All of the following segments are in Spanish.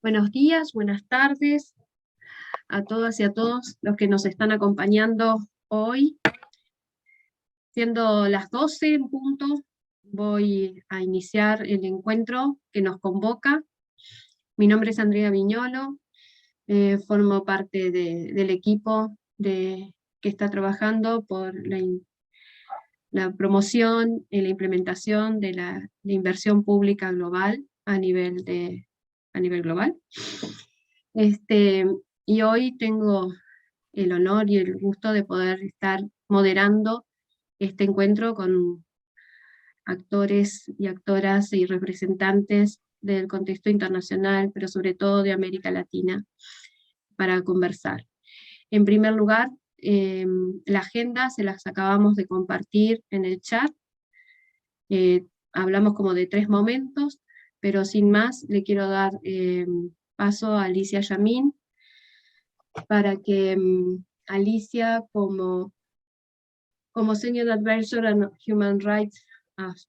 Buenos días, buenas tardes a todas y a todos los que nos están acompañando hoy. Siendo las 12 en punto, voy a iniciar el encuentro que nos convoca. Mi nombre es Andrea Viñolo, formo parte del equipo que está trabajando por la promoción y la implementación de la inversión pública global a nivel global. Y hoy tengo el honor y el gusto de poder estar moderando este encuentro con actores y actoras y representantes del contexto internacional, pero sobre todo de América Latina, para conversar. En primer lugar, la agenda se las acabamos de compartir en el chat. Hablamos como de 3 momentos, pero sin más le quiero dar paso a Alicia Yamín para que Alicia, como Senior Advisor on Human Rights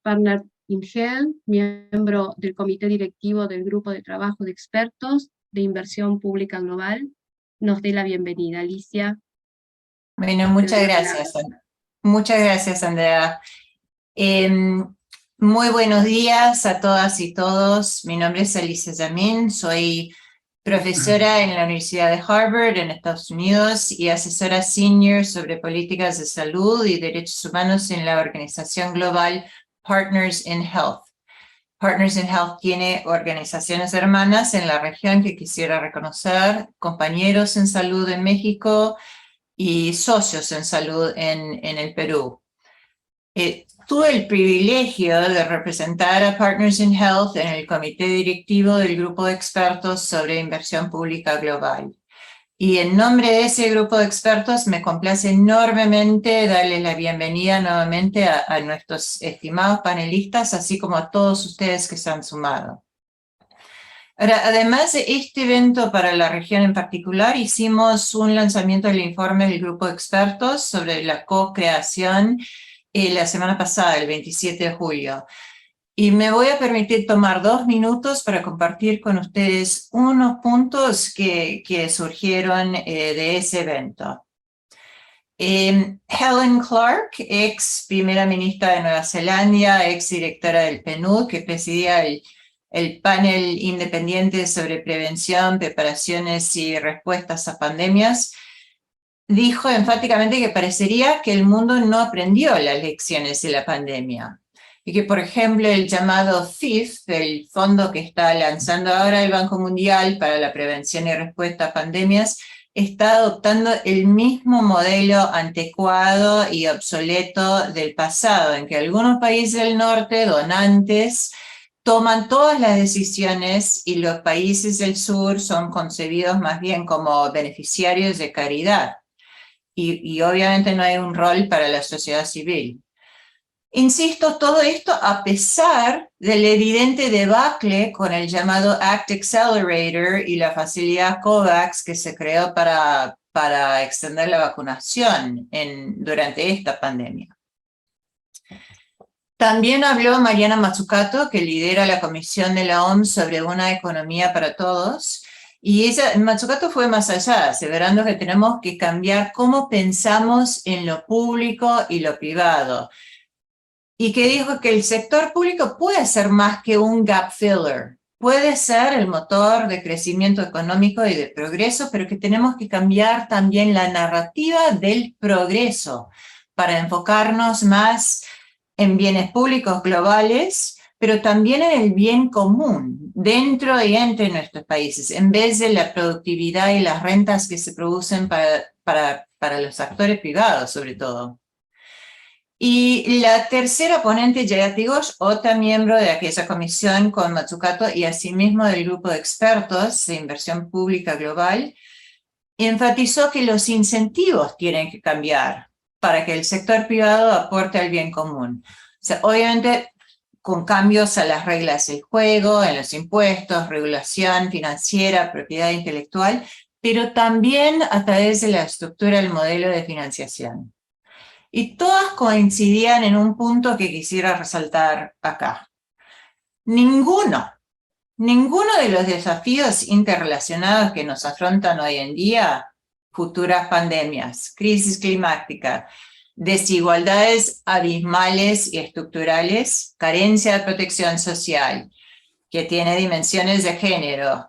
Partner in Health, miembro del comité directivo del grupo de trabajo de expertos de inversión pública global, nos dé la bienvenida. Alicia. Bueno, muchas gracias. Muchas gracias, Andrea. Muy buenos días a todas y todos. Mi nombre es Alicia Yamín, soy profesora en la Universidad de Harvard en Estados Unidos y asesora senior sobre políticas de salud y derechos humanos en la organización global Partners in Health. Partners in Health tiene organizaciones hermanas en la región que quisiera reconocer, compañeros en salud en México y socios en salud en el Perú. Tuve el privilegio de representar a Partners in Health en el comité directivo del grupo de expertos sobre inversión pública global. Y en nombre de ese grupo de expertos me complace enormemente darles la bienvenida nuevamente a nuestros estimados panelistas, así como a todos ustedes que se han sumado. Ahora, además de este evento para la región en particular, hicimos un lanzamiento del informe del grupo de expertos sobre la co-creación la semana pasada, el 27 de julio. Y me voy a permitir tomar 2 minutos para compartir con ustedes unos puntos que surgieron de ese evento. Helen Clark, ex primera ministra de Nueva Zelanda, ex directora del PNUD, que presidía el panel independiente sobre prevención, preparaciones y respuestas a pandemias, dijo enfáticamente que parecería que el mundo no aprendió las lecciones de la pandemia. Y que, por ejemplo, el llamado FIF, el fondo que está lanzando ahora el Banco Mundial para la prevención y respuesta a pandemias, está adoptando el mismo modelo anticuado y obsoleto del pasado, en que algunos países del norte, donantes, toman todas las decisiones y los países del sur son concebidos más bien como beneficiarios de caridad. Y obviamente no hay un rol para la sociedad civil. Insisto, todo esto a pesar del evidente debacle con el llamado ACT Accelerator y la facilidad COVAX que se creó para extender la vacunación durante esta pandemia. También habló Mariana Mazzucato, que lidera la Comisión de la OMS sobre una economía para todos, y Mazzucato fue más allá, aseverando que tenemos que cambiar cómo pensamos en lo público y lo privado, y que dijo que el sector público puede ser más que un gap filler, puede ser el motor de crecimiento económico y de progreso, pero que tenemos que cambiar también la narrativa del progreso para enfocarnos más en bienes públicos globales, pero también en el bien común, dentro y entre nuestros países, en vez de la productividad y las rentas que se producen para los actores privados, sobre todo. Y la tercera ponente, Jayati Ghosh, otra miembro de aquella comisión con Mazzucato y asimismo del grupo de expertos de inversión pública global, enfatizó que los incentivos tienen que cambiar para que el sector privado aporte al bien común. O sea, obviamente con cambios a las reglas del juego, en los impuestos, regulación financiera, propiedad intelectual, pero también a través de la estructura del modelo de financiación. Y todas coincidían en un punto que quisiera resaltar acá. Ninguno ninguno de los desafíos interrelacionados que nos afrontan hoy en día, futuras pandemias, crisis climática, desigualdades abismales y estructurales, carencia de protección social, que tiene dimensiones de género,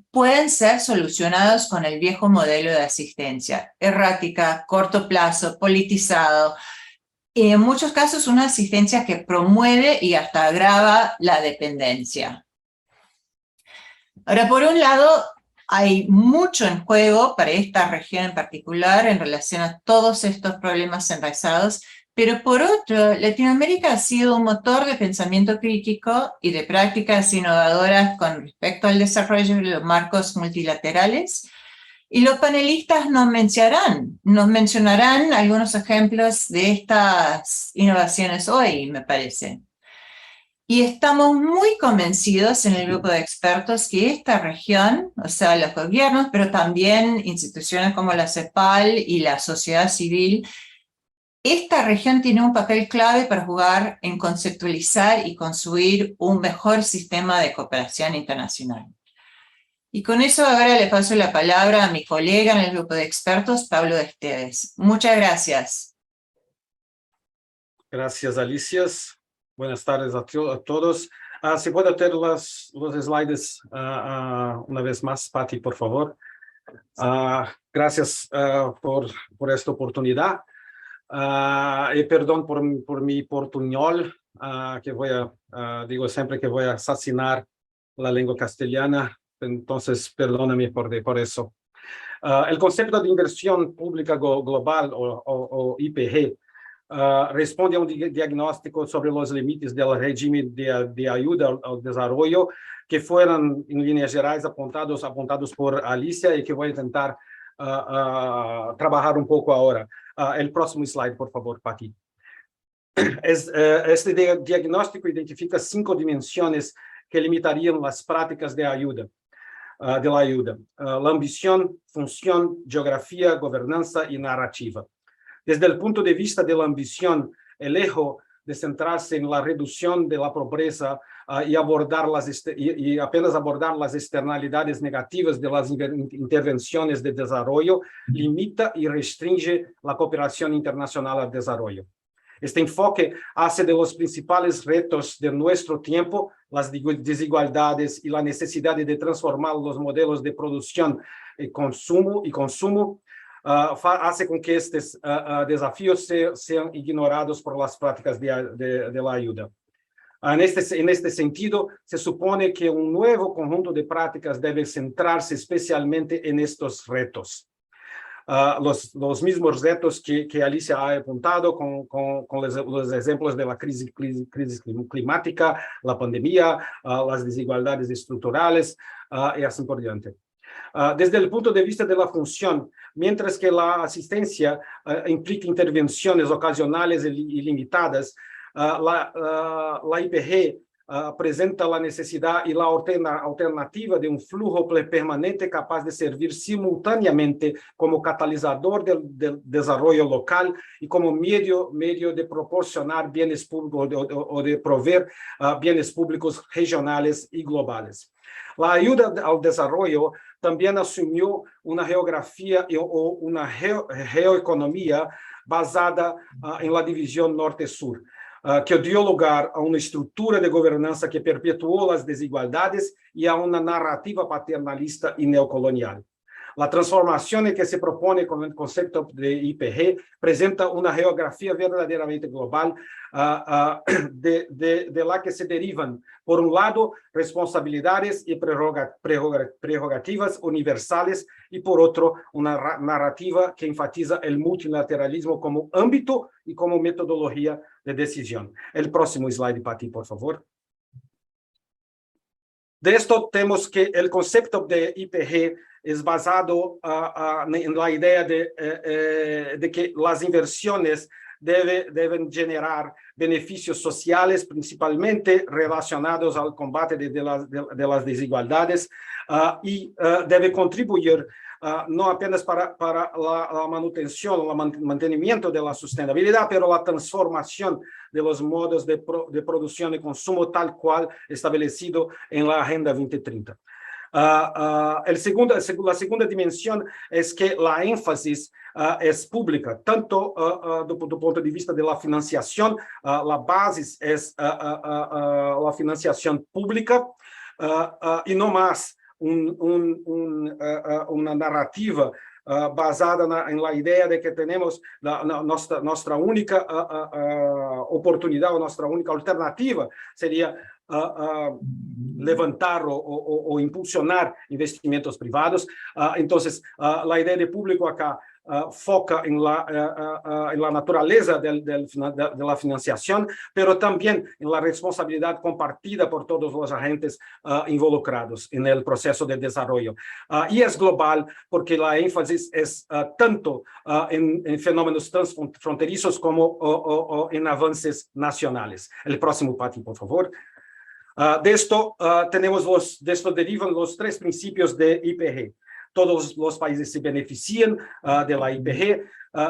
pueden ser solucionados con el viejo modelo de asistencia, errática, corto plazo, politizado, y en muchos casos una asistencia que promueve y hasta agrava la dependencia. Ahora, por un lado, hay mucho en juego para esta región en particular en relación a todos estos problemas enraizados, pero por otro, Latinoamérica ha sido un motor de pensamiento crítico y de prácticas innovadoras con respecto al desarrollo de los marcos multilaterales, y los panelistas nos mencionarán algunos ejemplos de estas innovaciones hoy, me parece. Y estamos muy convencidos en el grupo de expertos que esta región, o sea, los gobiernos, pero también instituciones como la CEPAL y la sociedad civil, esta región tiene un papel clave para jugar en conceptualizar y construir un mejor sistema de cooperación internacional. Y con eso ahora le paso la palabra a mi colega en el grupo de expertos, Pablo Esteves. Muchas gracias. Gracias, Alicia. Buenas tardes a todos. Si puedo tener los slides una vez más, Patti, por favor. Gracias por esta oportunidad. Y perdón por mi portuñol, que digo siempre que voy a asesinar la lengua castellana, entonces perdóname por eso. El concepto de inversión pública global o IPG responde a un diagnóstico sobre los límites del régimen de ayuda al desarrollo que fueron en líneas generales apuntados por Alicia y que voy a intentar trabajar un poco ahora. El próximo slide, por favor, Patti. Este diagnóstico identifica 5 dimensiones que limitarían las prácticas de la ayuda. La ambición, función, geografía, gobernanza y narrativa. Desde el punto de vista de la ambición, el eje de centrarse en la reducción de la pobreza y apenas abordar las externalidades negativas de las intervenciones de desarrollo, limita y restringe la cooperación internacional al desarrollo. Este enfoque hace de los principales retos de nuestro tiempo las desigualdades y la necesidad de transformar los modelos de producción y consumo, hace con que estos desafíos sean ignorados por las prácticas de la ayuda. En este sentido, se supone que un nuevo conjunto de prácticas debe centrarse especialmente en estos retos. Los mismos retos que Alicia ha apuntado con los ejemplos de la crisis climática, la pandemia, las desigualdades estructurales y así por diante. Desde el punto de vista de la función, mientras que la asistencia implica intervenciones ocasionales y limitadas, la IPG presenta la necesidad y la alternativa de un flujo permanente capaz de servir simultáneamente como catalizador del desarrollo local y como medio de proporcionar bienes públicos o de proveer bienes públicos regionales y globales. La ayuda al desarrollo también asumió una geografía o una geoeconomía basada en la división norte-sur, que dio lugar a una estructura de gobernanza que perpetuó las desigualdades y a una narrativa paternalista y neocolonial. La transformación que se propone con el concepto de IPG presenta una geografía verdaderamente global de la que se derivan, por un lado, responsabilidades y prerrogativas universales y por otro, una narrativa que enfatiza el multilateralismo como ámbito y como metodología de decisión. El próximo slide, Patti, por favor. De esto tenemos que el concepto de IPG es basado en la idea de que las inversiones deben generar beneficios sociales, principalmente relacionados al combate de las desigualdades, y debe contribuir no apenas para la manutención o el mantenimiento de la sustentabilidad, pero la transformación de los modos de producción y consumo tal cual establecido en la Agenda 2030. La segunda dimensión es que la énfasis es pública, tanto do ponto de vista de la financiación, la base es la financiación pública, y no más una narrativa basada en la idea de que tenemos nuestra única oportunidad o nuestra única alternativa sería levantar o impulsionar investimentos privados. Entonces, la idea de público acá foca en la naturaleza de la financiación, pero también en la responsabilidad compartida por todos los agentes involucrados en el proceso de desarrollo. Y es global porque la énfasis es tanto en fenómenos transfronterizos como en avances nacionales. El próximo, Pati, por favor. De esto derivan los 3 principios de IPG. Todos los países se benefician de la IPG,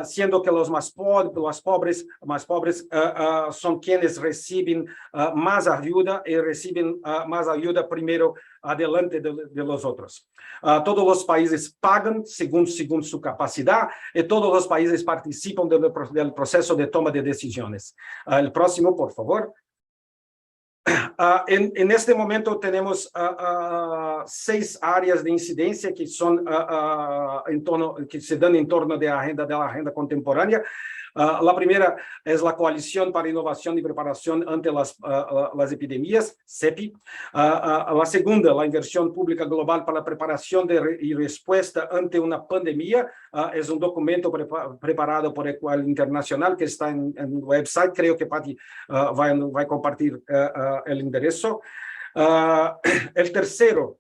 siendo que los más pobres son quienes reciben más ayuda y reciben más ayuda primero adelante de los otros. Todos los países pagan según su capacidad y todos los países participan del proceso de toma de decisiones. El próximo, por favor. En este momento tenemos 6 áreas de incidencia que son que se dan en torno de la agenda contemporánea. La primera es la Coalición para Innovación y Preparación ante las Epidemias, CEPI. La segunda, la Inversión Pública Global para la Preparación y Respuesta ante una Pandemia. Es un documento preparado por Equal Internacional que está en el website. Creo que Pati va a compartir el enderezo. El tercero,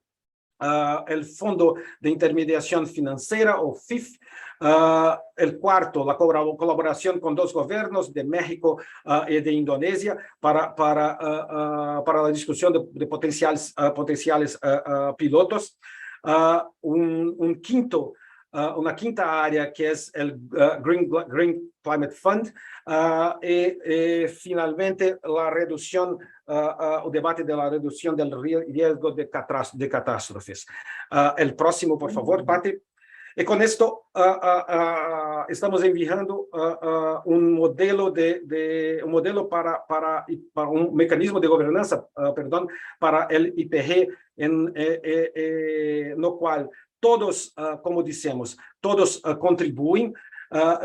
el Fondo de Intermediación Financiera, o FIF. El cuarto, la colaboración con 2 gobiernos de México y de Indonesia para la discusión de potenciales pilotos. Una quinta área que es el Green Climate Fund, y finalmente la reducción, el debate de la reducción del riesgo de catástrofes. El próximo, por favor, Pati. Y con esto estamos enviando un modelo para un mecanismo de gobernanza, para el IPG, en lo cual todos, como decimos, todos contribuyen a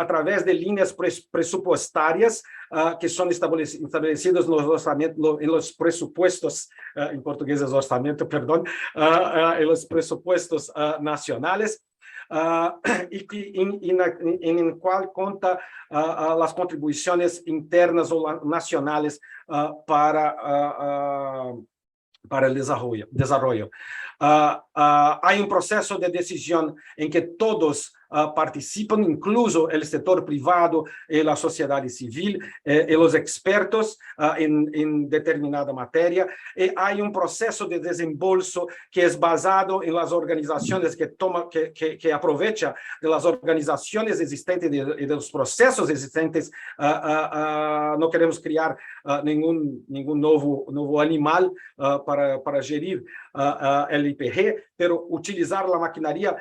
través de líneas presupuestarias que son establecidas en los presupuestos, en portugués es orçamento, perdón, en los presupuestos nacionales, en el cual cuenta las contribuciones internas o nacionales para el desarrollo. Hay un proceso de decisión en que todos participan, incluso el sector privado, la sociedad civil, y los expertos en determinada materia. Y hay un proceso de desembolso que es basado en las organizaciones que aprovecha de las organizaciones existentes y de los procesos existentes. No queremos crear ningún nuevo animal para gerir el IPG, pero utilizar la maquinaria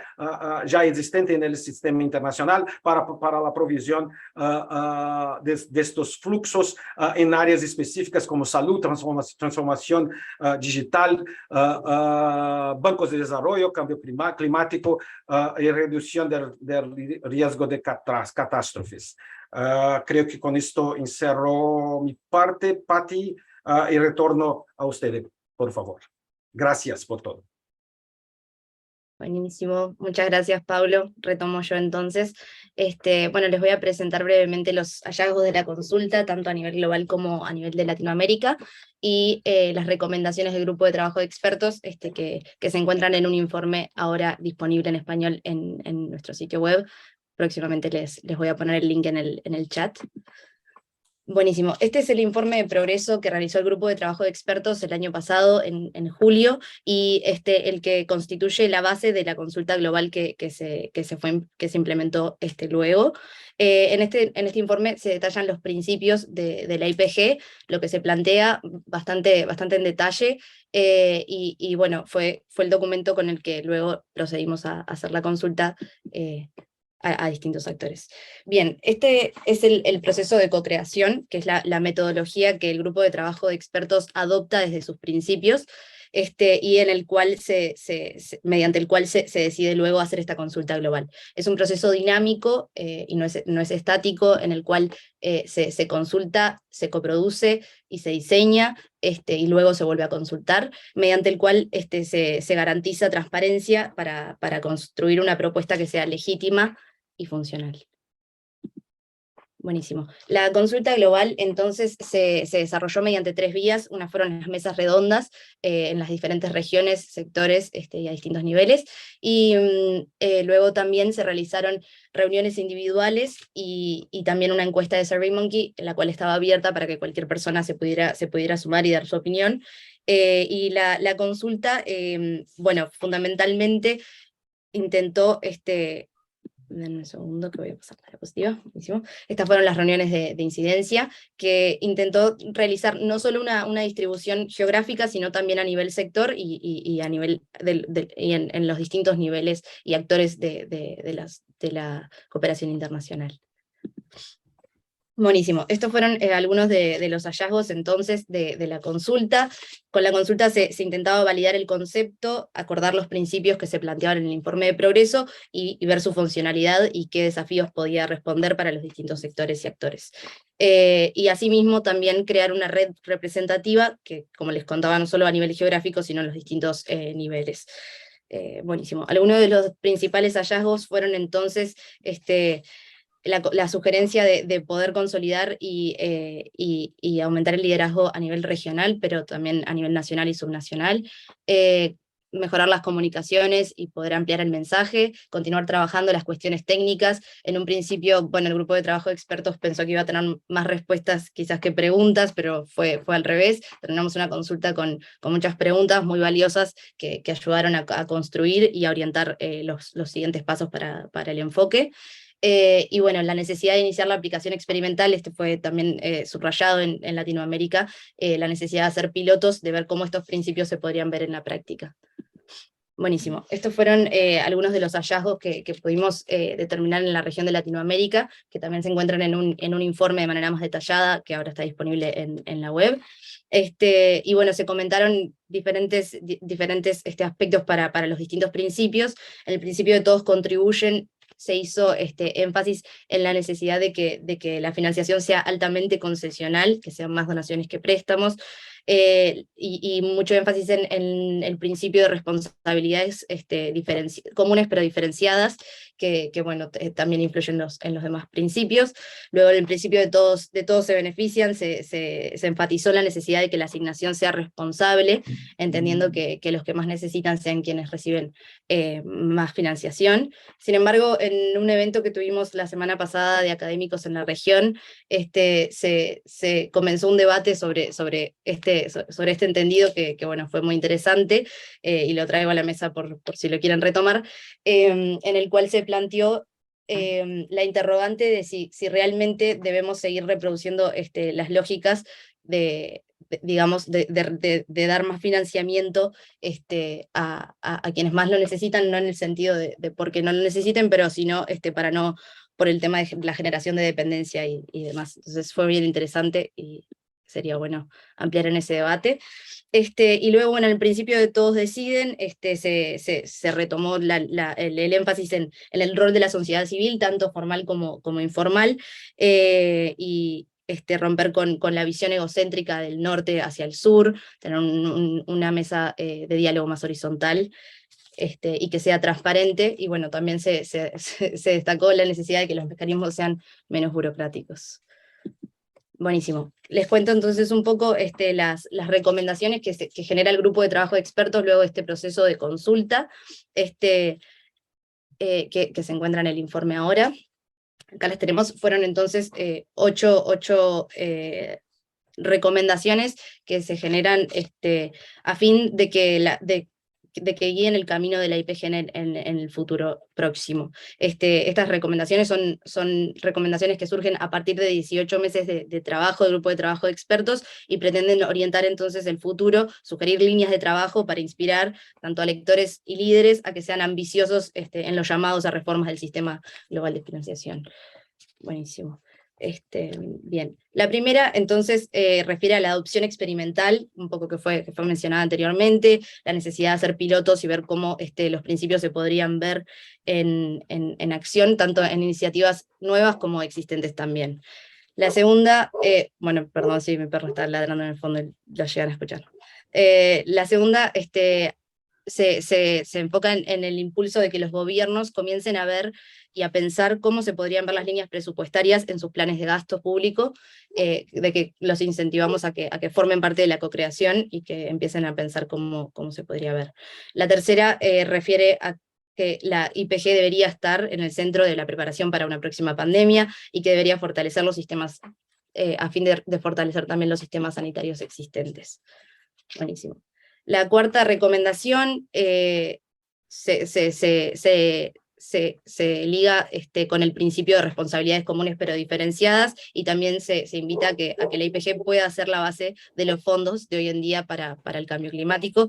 ya existente en el sistema internacional para la provisión de estos fluxos en áreas específicas como salud, transformación digital, bancos de desarrollo, cambio climático y reducción del riesgo de catástrofes. Creo que con esto encierro mi parte, Pati, y retorno a ustedes, por favor. Gracias por todo. Buenísimo, muchas gracias, Pablo. Retomo yo entonces. Bueno, les voy a presentar brevemente los hallazgos de la consulta, tanto a nivel global como a nivel de Latinoamérica, y las recomendaciones del grupo de trabajo de expertos que se encuentran en un informe ahora disponible en español en nuestro sitio web. Próximamente les voy a poner el link en el chat. Buenísimo. Este es el informe de progreso que realizó el grupo de trabajo de expertos el año pasado, en julio, y el que constituye la base de la consulta global que se implementó luego. En este informe se detallan los principios de la IPG, lo que se plantea bastante en detalle, y bueno, fue el documento con el que luego procedimos a hacer la consulta a distintos actores. Bien, este es el proceso de co-creación, que es la metodología que el grupo de trabajo de expertos adopta desde sus principios, y en el cual mediante el cual se decide luego hacer esta consulta global. Es un proceso dinámico y no es estático, en el cual se consulta, se coproduce y se diseña, y luego se vuelve a consultar, mediante el cual se garantiza transparencia para construir una propuesta que sea legítima y funcional. Buenísimo. La consulta global entonces se desarrolló mediante 3 vías. Una fueron las mesas redondas en las diferentes regiones, sectores y a distintos niveles, y luego también se realizaron reuniones individuales y también una encuesta de SurveyMonkey, en la cual estaba abierta para que cualquier persona se pudiera sumar y dar su opinión. Y la consulta, bueno, fundamentalmente intentó denme un segundo que voy a pasar la diapositiva. Buenísimo. Estas fueron las reuniones de incidencia, que intentó realizar no solo una distribución geográfica, sino también a nivel sector y a nivel en los distintos niveles y actores de la cooperación internacional. Buenísimo. Estos fueron algunos de los hallazgos entonces de la consulta. Con la consulta se intentaba validar el concepto, acordar los principios que se planteaban en el informe de progreso y ver su funcionalidad y qué desafíos podía responder para los distintos sectores y actores. Y asimismo también crear una red representativa que, como les contaba, no solo a nivel geográfico, sino en los distintos niveles. Buenísimo. Algunos de los principales hallazgos fueron entonces la sugerencia de poder consolidar y aumentar el liderazgo a nivel regional, pero también a nivel nacional y subnacional, mejorar las comunicaciones y poder ampliar el mensaje, continuar trabajando las cuestiones técnicas. En un principio, bueno, el grupo de trabajo de expertos pensó que iba a tener más respuestas quizás que preguntas, pero fue al revés. Terminamos una consulta con muchas preguntas muy valiosas que ayudaron a construir y a orientar los siguientes pasos para el enfoque. Y bueno, la necesidad de iniciar la aplicación experimental, fue también subrayado en Latinoamérica, la necesidad de hacer pilotos, de ver cómo estos principios se podrían ver en la práctica. Buenísimo. Estos fueron algunos de los hallazgos que pudimos determinar en la región de Latinoamérica, que también se encuentran en un informe de manera más detallada, que ahora está disponible en la web. Y bueno, se comentaron diferentes aspectos para los distintos principios. En el principio de todos contribuyen, se hizo énfasis en la necesidad de que la financiación sea altamente concesional, que sean más donaciones que préstamos, y mucho énfasis en el principio de responsabilidades comunes pero diferenciadas, que bueno, también influyen en los demás principios. Luego, en el principio de todos se benefician, se enfatizó la necesidad de que la asignación sea responsable, entendiendo que los que más necesitan sean quienes reciben más financiación. Sin embargo, en un evento que tuvimos la semana pasada de académicos en la región, se comenzó un debate sobre este entendido que bueno, fue muy interesante, y lo traigo a la mesa por si lo quieren retomar, en el cual se planteó la interrogante de si realmente debemos seguir reproduciendo las lógicas digamos, de dar más financiamiento a quienes más lo necesitan, no en el sentido de porque no lo necesiten, pero sino por el tema de la generación de dependencia y demás. Entonces fue bien interesante y sería bueno ampliar en ese debate. Y luego, bueno, en el principio de todos deciden, se retomó el énfasis en el rol de la sociedad civil, tanto formal como informal, y romper con la visión egocéntrica del norte hacia el sur, tener una mesa de diálogo más horizontal, y que sea transparente, y bueno, también se destacó la necesidad de que los mecanismos sean menos burocráticos. Buenísimo. Les cuento entonces un poco las recomendaciones que genera el grupo de trabajo de expertos luego de este proceso de consulta, que se encuentra en el informe ahora. acá las tenemos, fueron entonces 8 recomendaciones que se generan a fin de que guíen el camino de la IPG en el futuro próximo. Estas recomendaciones son recomendaciones que surgen a partir de 18 meses de trabajo, de grupo de trabajo de expertos, y pretenden orientar entonces el futuro, sugerir líneas de trabajo para inspirar tanto a lectores y líderes a que sean ambiciosos en los llamados a reformas del sistema global de financiación. Buenísimo. Bien. La primera, entonces, refiere a la adopción experimental, un poco que fue mencionada anteriormente, la necesidad de hacer pilotos y ver cómo los principios se podrían ver en acción, tanto en iniciativas nuevas como existentes también. La segunda, bueno, perdón si mi perro está ladrando en el fondo y lo llegan a escuchar. La segunda, se enfoca en el impulso de que los gobiernos comiencen a ver y a pensar cómo se podrían ver las líneas presupuestarias en sus planes de gasto público, de que los incentivamos a que formen parte de la co-creación y que empiecen a pensar cómo se podría ver. La tercera refiere a que la IPG debería estar en el centro de la preparación para una próxima pandemia y que debería fortalecer los sistemas, a fin de fortalecer también los sistemas sanitarios existentes. Buenísimo. La cuarta recomendación se liga con el principio de responsabilidades comunes pero diferenciadas, y también se invita a que la IPG pueda ser la base de los fondos de hoy en día para el cambio climático,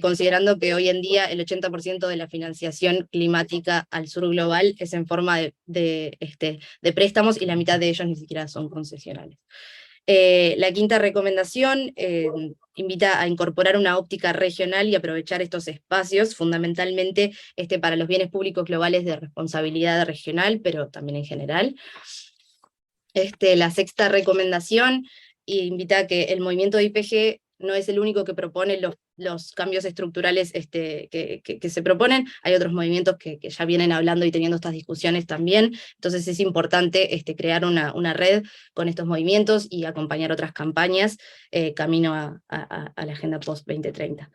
considerando que hoy en día el 80% de la financiación climática al sur global es en forma de préstamos, y la mitad de ellos ni siquiera son concesionales. La quinta recomendación invita a incorporar una óptica regional y aprovechar estos espacios, fundamentalmente para los bienes públicos globales de responsabilidad regional, pero también en general. La sexta recomendación invita a que el movimiento de IPG no es el único que propone los cambios estructurales que se proponen. Hay otros movimientos que ya vienen hablando y teniendo estas discusiones también, entonces es importante crear una red con estos movimientos y acompañar otras campañas camino a la Agenda Post-2030.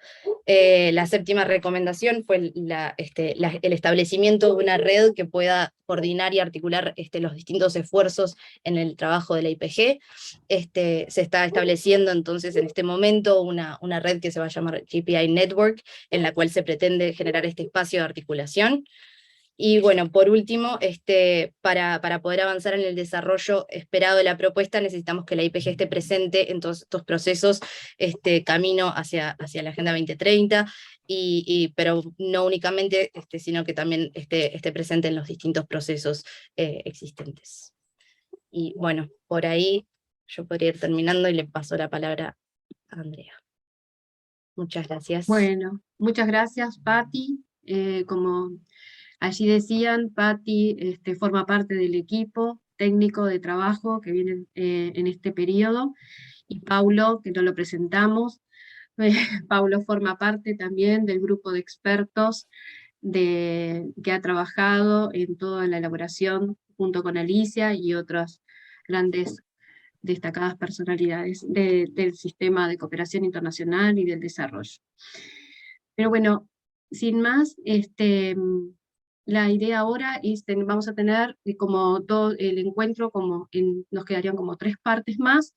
La séptima recomendación fue el establecimiento de una red que pueda coordinar y articular los distintos esfuerzos en el trabajo de la IPG. Se está estableciendo entonces en este momento una red que se va a llamar GPI Network, en la cual se pretende generar este espacio de articulación. Y bueno, por último, para poder avanzar en el desarrollo esperado de la propuesta, necesitamos que la IPG esté presente en todos estos procesos, camino hacia la Agenda 2030, pero no únicamente, sino que también esté presente en los distintos procesos existentes. Y bueno, por ahí yo podría ir terminando y le paso la palabra a Andrea. Muchas gracias. Bueno, muchas gracias, Patti. Como allí decían, Patti forma parte del equipo técnico de trabajo que viene en este periodo, y Paulo, que no lo presentamos, Paulo forma parte también del grupo de expertos que ha trabajado en toda la elaboración junto con Alicia y otras grandes destacadas personalidades del sistema de cooperación internacional y del desarrollo. Pero bueno, sin más, la idea ahora es vamos a tener como todo el encuentro, nos quedarían como 3 partes más.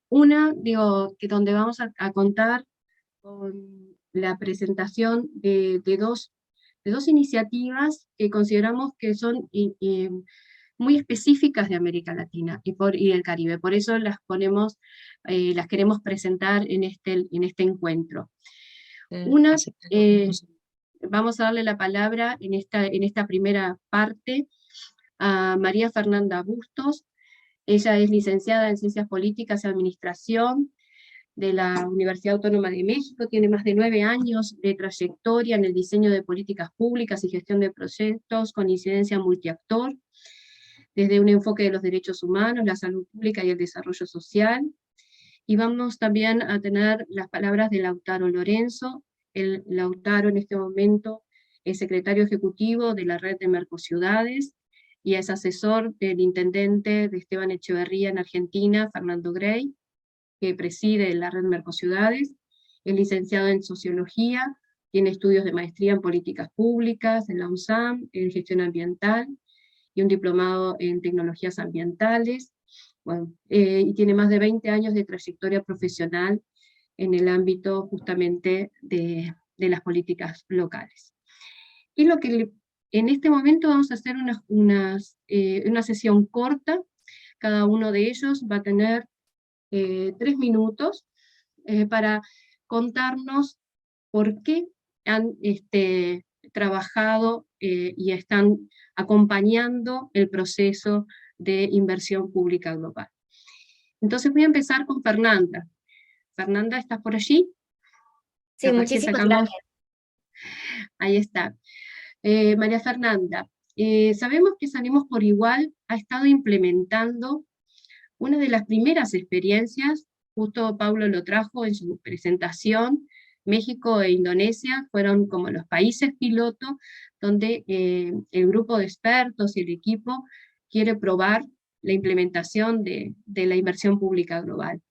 Una, que donde vamos a contar con la presentación de dos iniciativas que consideramos que son muy específicas de América Latina y del Caribe. Por eso las queremos presentar en este encuentro. Una, vamos a darle la palabra en esta primera parte a María Fernanda Bustos. Ella es licenciada en Ciencias Políticas y Administración de la Universidad Autónoma de México, tiene más de 9 años de trayectoria en el diseño de políticas públicas y gestión de proyectos con incidencia multiactor, desde un enfoque de los derechos humanos, la salud pública y el desarrollo social. Y vamos también a tener las palabras de Lautaro Lorenzo. Lautaro en este momento es secretario ejecutivo de la red de Mercociudades y es asesor del intendente de Esteban Echeverría en Argentina, Fernando Grey, que preside la red Mercociudades. Es licenciado en Sociología, tiene estudios de maestría en Políticas Públicas en la UNSAM, en Gestión Ambiental, y un diplomado en tecnologías ambientales. Bueno, y tiene más de 20 años de trayectoria profesional en el ámbito justamente de las políticas locales. Y en este momento vamos a hacer una sesión corta. Cada uno de ellos va a tener 3 minutos para contarnos por qué han trabajado y están acompañando el proceso de inversión pública global. Entonces voy a empezar con Fernanda. Fernanda, ¿estás por allí? Sí, muchísimas gracias. Ahí está. María Fernanda, sabemos que Salimos por Igual ha estado implementando una de las primeras experiencias, justo Pablo lo trajo en su presentación. México e Indonesia fueron como los países piloto donde el grupo de expertos y el equipo quiere probar la implementación de la inversión pública global.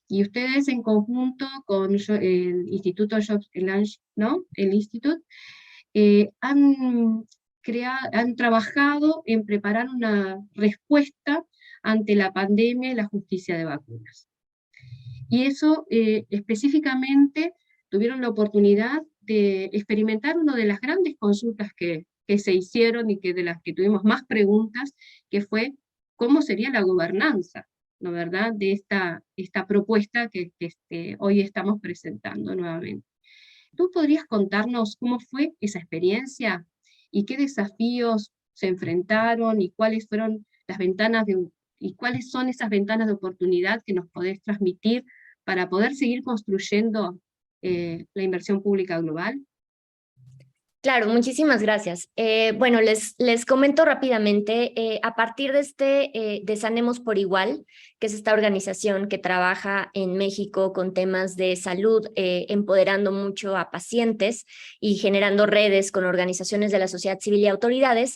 Y ustedes en conjunto con el Instituto Jobs Launch, ¿no? El Instituto, han trabajado en preparar una respuesta ante la pandemia y la justicia de vacunas. Y eso específicamente tuvieron la oportunidad de experimentar una de las grandes consultas que se hicieron y de las que tuvimos más preguntas, que fue cómo sería la gobernanza, ¿no verdad?, de esta propuesta que hoy estamos presentando nuevamente. ¿Tú podrías contarnos cómo fue esa experiencia y qué desafíos se enfrentaron y cuáles fueron las ventanas y cuáles son esas ventanas de oportunidad que nos podés transmitir para poder seguir construyendo la inversión pública global? Claro, muchísimas gracias. Bueno, les comento rápidamente, a partir de Sanemos por Igual, que es esta organización que trabaja en México con temas de salud, empoderando mucho a pacientes y generando redes con organizaciones de la sociedad civil y autoridades,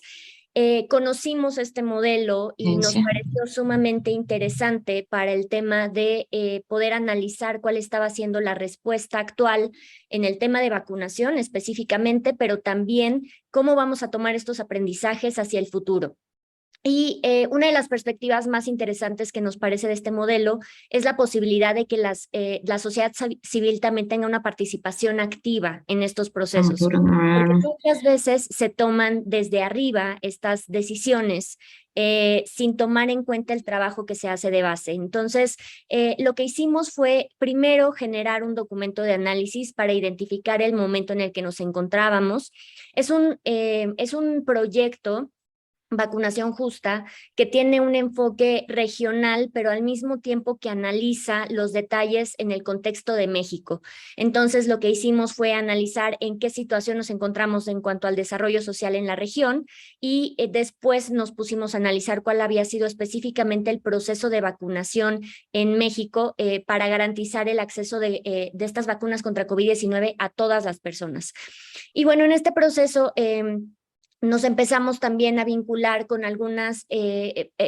conocimos este modelo y nos pareció sumamente interesante para el tema de poder analizar cuál estaba siendo la respuesta actual en el tema de vacunación específicamente, pero también cómo vamos a tomar estos aprendizajes hacia el futuro. Y una de las perspectivas más interesantes que nos parece de este modelo es la posibilidad de que la sociedad civil también tenga una participación activa en estos procesos. Porque muchas veces se toman desde arriba estas decisiones sin tomar en cuenta el trabajo que se hace de base. Entonces, lo que hicimos fue primero generar un documento de análisis para identificar el momento en el que nos encontrábamos. Es un proyecto, Vacunación Justa, que tiene un enfoque regional, pero al mismo tiempo que analiza los detalles en el contexto de México. Entonces, lo que hicimos fue analizar en qué situación nos encontramos en cuanto al desarrollo social en la región y después nos pusimos a analizar cuál había sido específicamente el proceso de vacunación en México para garantizar el acceso de estas vacunas contra COVID-19 a todas las personas. Y bueno, en este proceso nos empezamos también a vincular con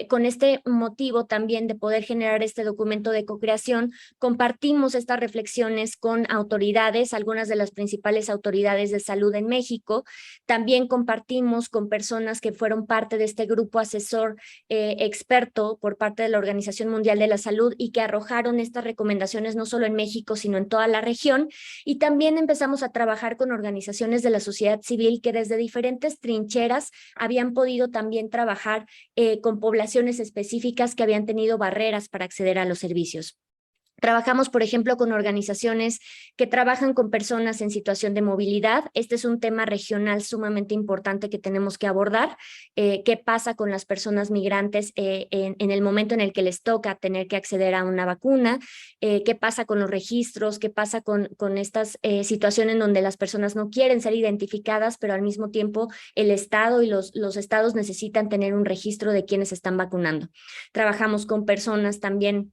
con este motivo también de poder generar este documento de co-creación. Compartimos estas reflexiones con autoridades, algunas de las principales autoridades de salud en México. También compartimos con personas que fueron parte de este grupo asesor experto por parte de la Organización Mundial de la Salud y que arrojaron estas recomendaciones no solo en México, sino en toda la región. Y también empezamos a trabajar con organizaciones de la sociedad civil que desde diferentes trincheras habían podido también trabajar con poblaciones específicas que habían tenido barreras para acceder a los servicios. Trabajamos, por ejemplo, con organizaciones que trabajan con personas en situación de movilidad. Este es un tema regional sumamente importante que tenemos que abordar. ¿Qué pasa con las personas migrantes en el momento en el que les toca tener que acceder a una vacuna? ¿Qué pasa con los registros? ¿Qué pasa con estas situaciones en donde las personas no quieren ser identificadas, pero al mismo tiempo el Estado y los estados necesitan tener un registro de quienes están vacunando? Trabajamos con personas también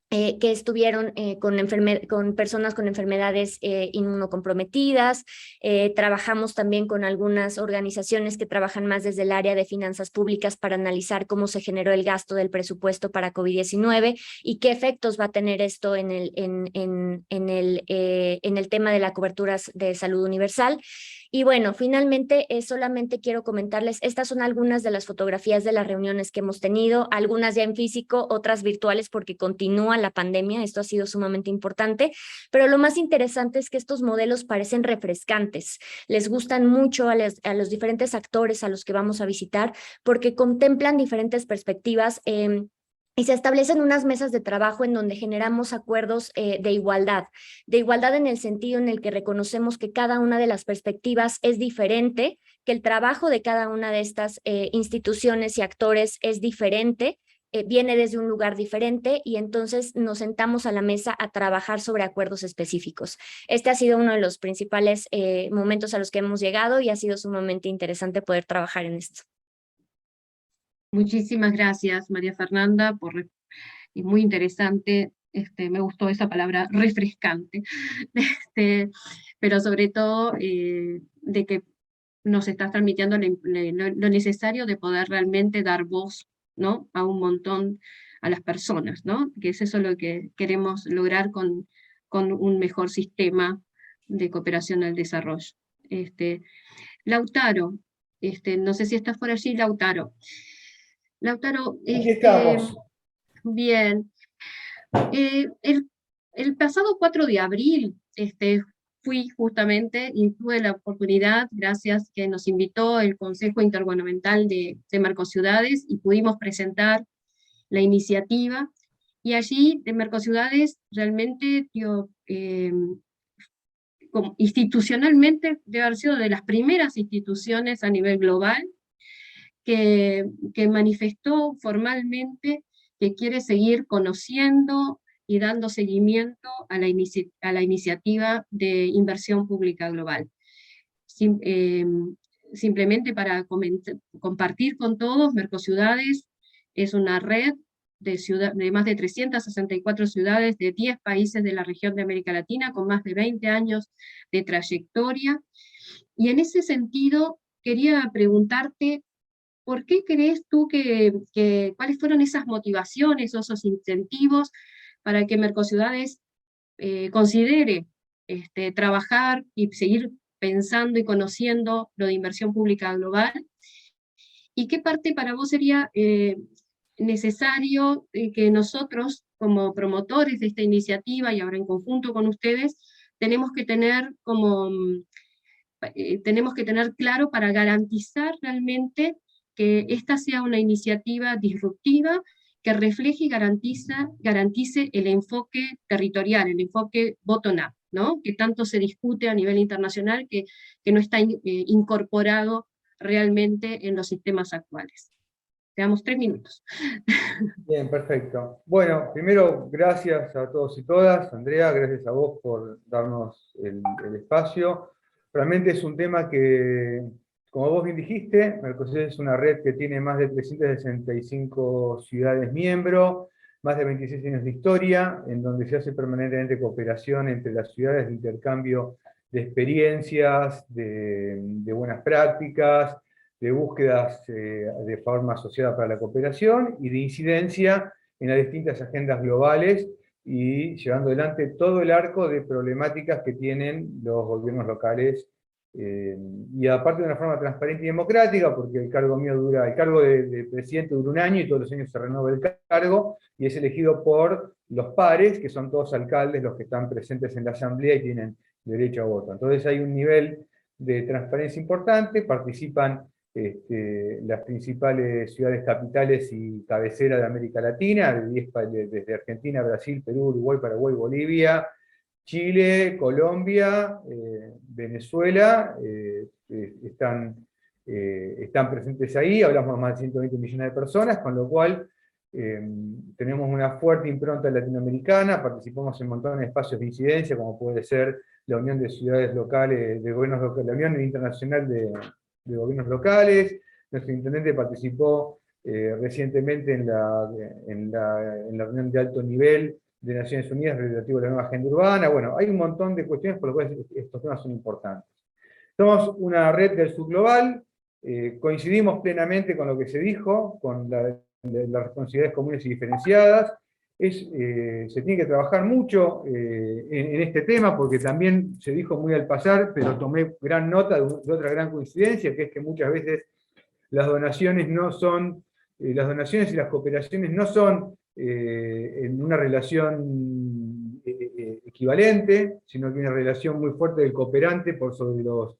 que estuvieron con personas con enfermedades inmunocomprometidas. Trabajamos también con algunas organizaciones que trabajan más desde el área de finanzas públicas para analizar cómo se generó el gasto del presupuesto para COVID-19 y qué efectos va a tener esto en el tema de la cobertura de salud universal. Y bueno, finalmente solamente quiero comentarles, estas son algunas de las fotografías de las reuniones que hemos tenido, algunas ya en físico, otras virtuales porque continúa la pandemia, esto ha sido sumamente importante, pero lo más interesante es que estos modelos parecen refrescantes, les gustan mucho a los diferentes actores a los que vamos a visitar porque contemplan diferentes perspectivas, y se establecen unas mesas de trabajo en donde generamos acuerdos de igualdad en el sentido en el que reconocemos que cada una de las perspectivas es diferente, que el trabajo de cada una de estas instituciones y actores es diferente, viene desde un lugar diferente y entonces nos sentamos a la mesa a trabajar sobre acuerdos específicos. Este ha sido uno de los principales momentos a los que hemos llegado y ha sido sumamente interesante poder trabajar en esto. Muchísimas gracias, María Fernanda, y muy interesante. Me gustó esa palabra, refrescante, pero sobre todo de que nos estás transmitiendo lo necesario de poder realmente dar voz, ¿no?, a un montón, a las personas, ¿no?, que es eso lo que queremos lograr con un mejor sistema de cooperación al desarrollo. Lautaro, no sé si estás por allí, Lautaro. Lautaro, Aquí estamos. bien. El pasado 4 de abril fui justamente y tuve la oportunidad, gracias que nos invitó el Consejo Intergubernamental de Mercociudades, y pudimos presentar la iniciativa, y allí de Mercociudades realmente institucionalmente debe haber sido de las primeras instituciones a nivel global que manifestó formalmente que quiere seguir conociendo y dando seguimiento a la iniciativa de inversión pública global. Simplemente para compartir con todos, Mercociudades es una red de más de 364 ciudades de 10 países de la región de América Latina, con más de 20 años de trayectoria, y en ese sentido quería preguntarte, ¿por qué crees tú cuáles fueron esas motivaciones o esos incentivos para que Mercociudades considere trabajar y seguir pensando y conociendo lo de inversión pública global? ¿Y qué parte para vos sería necesario que nosotros, como promotores de esta iniciativa, y ahora en conjunto con ustedes, tenemos que tener claro para garantizar realmente que esta sea una iniciativa disruptiva que refleje y garantice el enfoque territorial, el enfoque bottom-up, ¿no?, que tanto se discute a nivel internacional, que no está incorporado realmente en los sistemas actuales? Te damos 3 minutos. Bien, perfecto. Bueno, primero, gracias a todos y todas. Andrea, gracias a vos por darnos el espacio. Realmente es un tema que, como vos bien dijiste, Mercosur es una red que tiene más de 365 ciudades miembros, más de 26 años de historia, en donde se hace permanentemente cooperación entre las ciudades de intercambio de experiencias, de buenas prácticas, de búsquedas de forma asociada para la cooperación y de incidencia en las distintas agendas globales y llevando adelante todo el arco de problemáticas que tienen los gobiernos locales, y aparte de una forma transparente y democrática, porque el cargo de presidente dura 1 año y todos los años se renueva el cargo, y es elegido por los pares, que son todos alcaldes los que están presentes en la asamblea y tienen derecho a voto. Entonces hay un nivel de transparencia importante, participan las principales ciudades capitales y cabeceras de América Latina, desde Argentina, Brasil, Perú, Uruguay, Paraguay, Bolivia, Chile, Colombia, Venezuela, están presentes ahí. Hablamos de más de 120 millones de personas, con lo cual tenemos una fuerte impronta latinoamericana, participamos en montones de espacios de incidencia, como puede ser la Unión de Ciudades Locales, de Gobiernos Locales, la Unión Internacional de Gobiernos Locales. Nuestro intendente participó recientemente en la reunión de alto nivel de Naciones Unidas relativo a la nueva agenda urbana. Bueno, hay un montón de cuestiones por las cuales estos temas son importantes. Somos una red del sur global, coincidimos plenamente con lo que se dijo, con las responsabilidades comunes y diferenciadas, se tiene que trabajar mucho en este tema, porque también se dijo muy al pasar, pero tomé gran nota de otra gran coincidencia, que es que muchas veces las donaciones no son, las donaciones y las cooperaciones no son en una relación equivalente, sino que hay una relación muy fuerte del cooperante por sobre los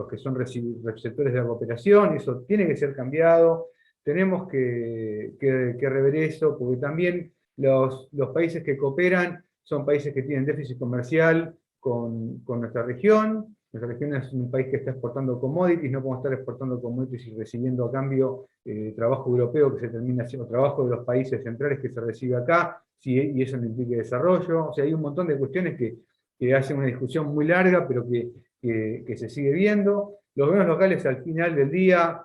que son receptores de la cooperación. Eso tiene que ser cambiado. Tenemos que rever eso, porque también los países que cooperan son países que tienen déficit comercial con nuestra región. Nuestra región es un país que está exportando commodities, no podemos estar exportando commodities y recibiendo a cambio trabajo europeo que se termina haciendo, trabajo de los países centrales que se recibe acá, y eso no implica desarrollo. O sea, hay un montón de cuestiones que hacen una discusión muy larga, pero que se sigue viendo. Los gobiernos locales al final del día,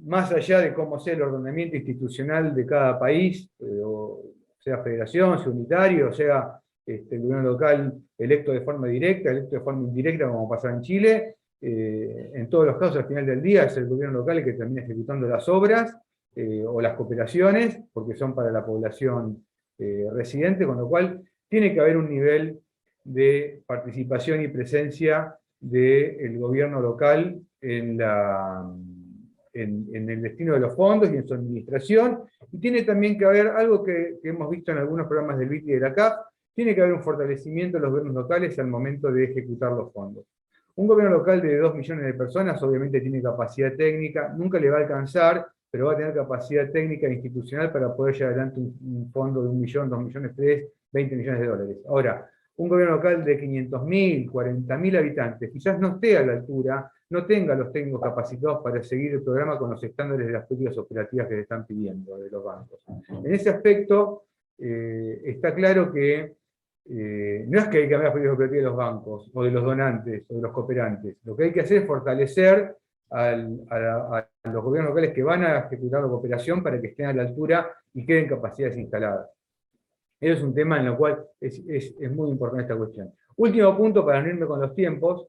más allá de cómo sea el ordenamiento institucional de cada país, o sea federación, sea unitario, sea el gobierno local electo de forma directa, electo de forma indirecta, como pasa en Chile, en todos los casos al final del día es el gobierno local el que termina ejecutando las obras o las cooperaciones, porque son para la población residente, con lo cual tiene que haber un nivel de participación y presencia del gobierno local en el destino de los fondos y en su administración, y tiene también que haber algo que hemos visto en algunos programas del BIT y de la CAF, tiene que haber un fortalecimiento de los gobiernos locales al momento de ejecutar los fondos. Un gobierno local de 2 millones de personas obviamente tiene capacidad técnica, nunca le va a alcanzar, pero va a tener capacidad técnica e institucional para poder llevar adelante un fondo de 1 millón, 2 millones, 3, 20 millones de dólares. Ahora, un gobierno local de 500.000, 40.000 habitantes, quizás no esté a la altura, no tenga los técnicos capacitados para seguir el programa con los estándares de las políticas operativas que le están pidiendo de los bancos. En ese aspecto, está claro que no es que hay que cambiar las políticas operativas de los bancos, o de los donantes, o de los cooperantes. Lo que hay que hacer es fortalecer a los gobiernos locales que van a ejecutar la cooperación para que estén a la altura y queden capacidades instaladas. Eso es un tema en el cual es muy importante esta cuestión. Último punto, para no irme con los tiempos,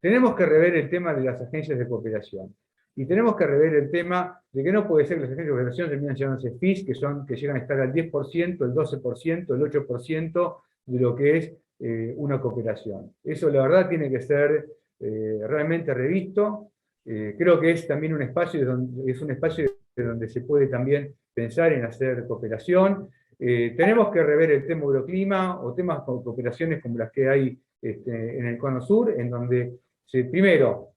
tenemos que rever el tema de las agencias de cooperación. Y tenemos que rever el tema de que no puede ser que las agencias de cooperación terminen llevándose fees que llegan a estar al 10%, el 12%, el 8% de lo que es una cooperación. Eso la verdad tiene que ser realmente revisto. Creo que es también un espacio donde se puede también pensar en hacer cooperación. Tenemos que rever el tema Euroclima o temas con cooperaciones como las que hay en el Cono Sur, en donde primero,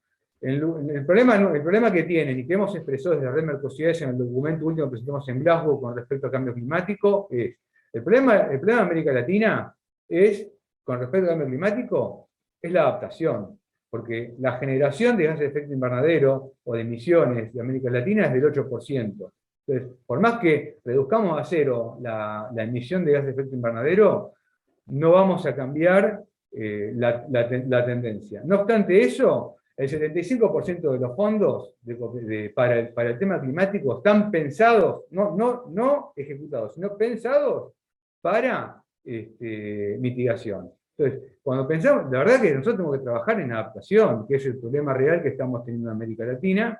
el problema que tienen y que hemos expresado desde la Red Mercosur en el documento último que presentamos en Glasgow con respecto al cambio climático es, el problema de América Latina es, con respecto al cambio climático, es la adaptación, porque la generación de gases de efecto invernadero o de emisiones de América Latina es del 8%. Entonces, por más que reduzcamos a cero la emisión de gases de efecto invernadero, no vamos a cambiar la tendencia. No obstante eso, el 75% de los fondos para el tema climático están pensados, no ejecutados, sino pensados para mitigación. Entonces, cuando pensamos, la verdad que nosotros tenemos que trabajar en adaptación, que es el problema real que estamos teniendo en América Latina,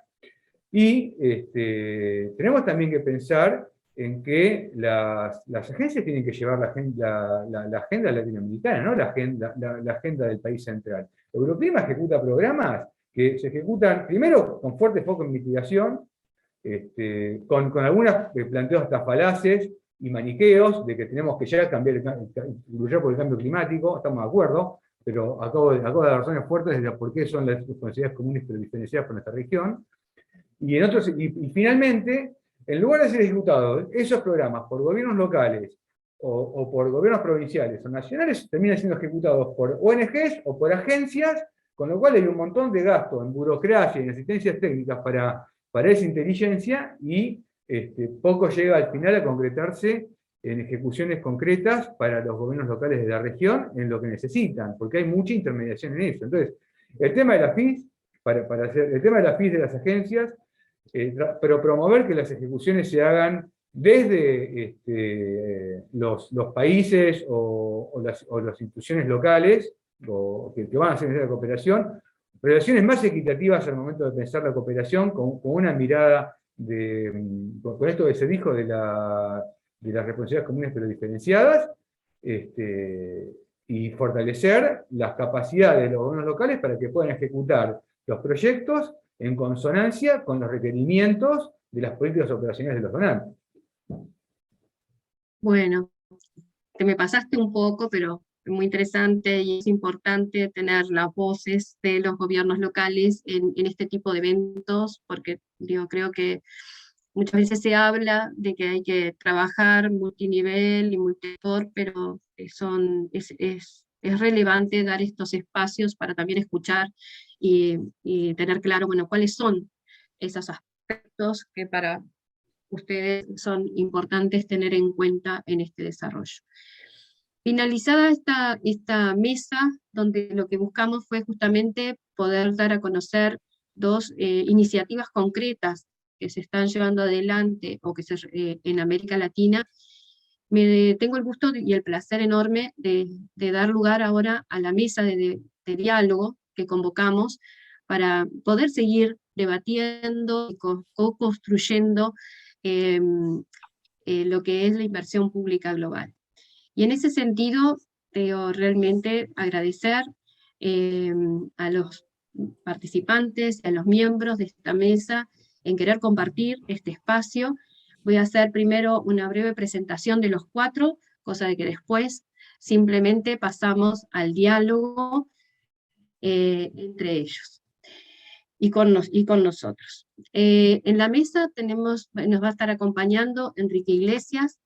y tenemos también que pensar en que las agencias tienen que llevar la agenda latinoamericana, no la agenda del país central. Euroclima ejecuta programas que se ejecutan, primero, con fuerte foco en mitigación, con algunos planteos hasta falaces y maniqueos de que tenemos que ya cambiar luchar por el cambio climático, estamos de acuerdo, pero acabo de dar razones fuertes de por qué son las responsabilidades comunes pero diferenciadas por nuestra región. Y finalmente, en lugar de ser ejecutados esos programas por gobiernos locales o por gobiernos provinciales o nacionales, terminan siendo ejecutados por ONGs o por agencias, con lo cual hay un montón de gasto en burocracia y en asistencias técnicas para esa inteligencia, y poco llega al final a concretarse en ejecuciones concretas para los gobiernos locales de la región en lo que necesitan, porque hay mucha intermediación en eso. Entonces, el tema de la FIS, el tema de la FIS de las agencias, pero promover que las ejecuciones se hagan desde los países o las instituciones locales que van a hacer la cooperación, relaciones más equitativas al momento de pensar la cooperación con una mirada con esto que se dijo de las responsabilidades comunes pero diferenciadas, y fortalecer las capacidades de los gobiernos locales para que puedan ejecutar los proyectos en consonancia con los requerimientos de las políticas operacionales de los donantes. Bueno, te me pasaste un poco, pero es muy interesante y es importante tener las voces de los gobiernos locales en este tipo de eventos, porque creo que muchas veces se habla de que hay que trabajar multinivel y multisector, pero es relevante dar estos espacios para también escuchar y tener claro, bueno, cuáles son esos aspectos que para ustedes son importantes tener en cuenta en este desarrollo. Finalizada esta mesa, donde lo que buscamos fue justamente poder dar a conocer dos iniciativas concretas que se están llevando adelante o que en América Latina, tengo el gusto y el placer enorme de dar lugar ahora a la mesa de diálogo que convocamos para poder seguir debatiendo y co-construyendo lo que es la inversión pública global. Y en ese sentido, realmente agradecer a los participantes, a los miembros de esta mesa, en querer compartir este espacio. Voy a hacer primero una breve presentación de los cuatro, cosa de que después simplemente pasamos al diálogo entre ellos y con nosotros. En la mesa nos va a estar acompañando Enrique Iglesias.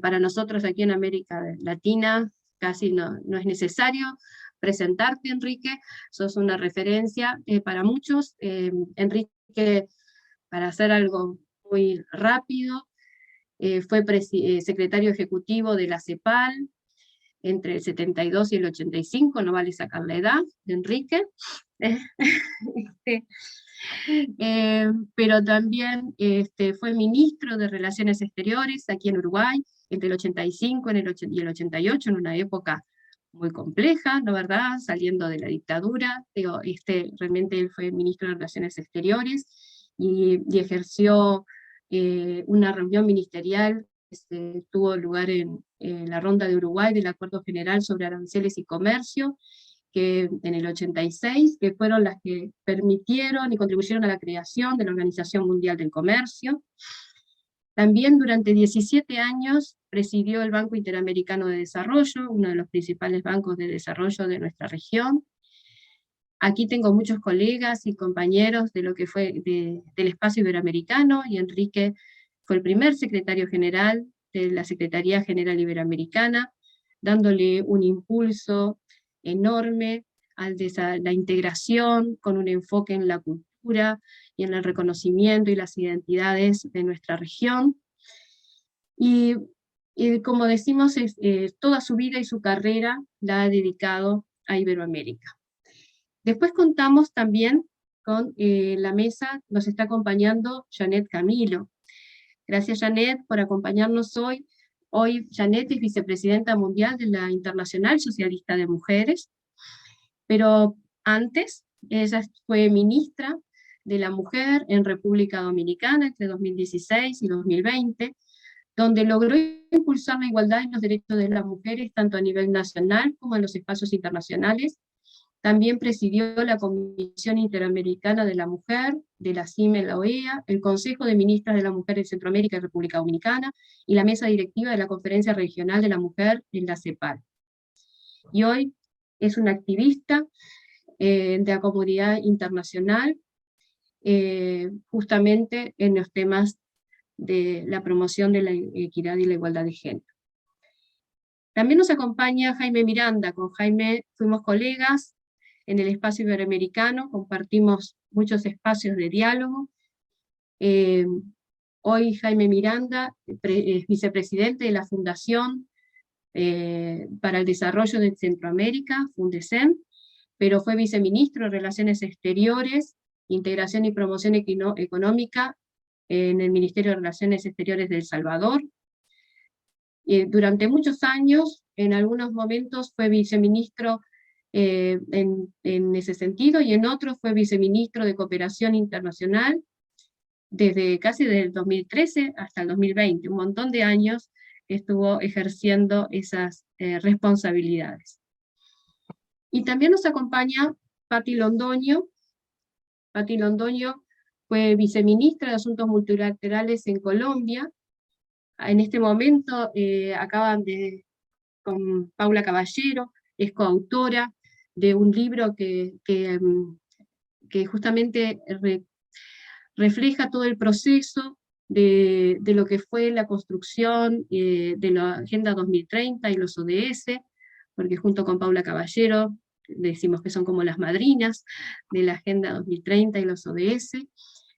Para nosotros aquí en América Latina casi no es necesario presentarte, Enrique, sos una referencia para muchos. Enrique, para hacer algo muy rápido, fue secretario ejecutivo de la CEPAL entre el 72 y el 85, no vale sacar la edad de Enrique. Pero también fue ministro de Relaciones Exteriores aquí en Uruguay, entre el 85 y el 88, en una época muy compleja, ¿no verdad?, saliendo de la dictadura. Realmente él fue ministro de Relaciones Exteriores y ejerció una reunión ministerial que tuvo lugar en la Ronda de Uruguay del Acuerdo General sobre Aranceles y Comercio, que en el 86, que fueron las que permitieron y contribuyeron a la creación de la Organización Mundial del Comercio. También durante 17 años presidió el Banco Interamericano de Desarrollo, uno de los principales bancos de desarrollo de nuestra región. Aquí tengo muchos colegas y compañeros de lo que fue del espacio iberoamericano, y Enrique fue el primer secretario general de la Secretaría General Iberoamericana, dándole un impulso enorme a la integración con un enfoque en la cultura y en el reconocimiento y las identidades de nuestra región. Y como decimos, toda su vida y su carrera la ha dedicado a Iberoamérica. Después contamos también con la mesa, nos está acompañando Janet Camilo. Gracias, Janet, por acompañarnos hoy. Hoy Janet es vicepresidenta mundial de la Internacional Socialista de Mujeres, pero antes ella fue ministra de la Mujer en República Dominicana entre 2016 y 2020, donde logró impulsar la igualdad y los derechos de las mujeres tanto a nivel nacional como en los espacios internacionales. También presidió la Comisión Interamericana de la Mujer, de la CIME, la OEA, el Consejo de Ministras de la Mujer en Centroamérica y República Dominicana, y la Mesa Directiva de la Conferencia Regional de la Mujer en la CEPAL. Y hoy es una activista de la comunidad internacional, justamente en los temas de la promoción de la equidad y la igualdad de género. También nos acompaña Jaime Miranda. Con Jaime fuimos colegas en el espacio iberoamericano, compartimos muchos espacios de diálogo. Hoy Jaime Miranda es vicepresidente de la Fundación para el Desarrollo de Centroamérica, Fundecen, pero fue viceministro de Relaciones Exteriores, Integración y Promoción Económica en el Ministerio de Relaciones Exteriores de El Salvador. Durante muchos años, en algunos momentos fue viceministro en ese sentido, y en otros fue viceministro de Cooperación Internacional, casi desde el 2013 hasta el 2020, un montón de años estuvo ejerciendo esas responsabilidades. Y también nos acompaña Patti Londoño. Patti Londoño fue viceministra de Asuntos Multilaterales en Colombia. En este momento con Paula Caballero, es coautora de un libro que justamente refleja todo el proceso de lo que fue la construcción de la Agenda 2030 y los ODS, porque junto con Paula Caballero decimos que son como las madrinas de la Agenda 2030 y los ODS,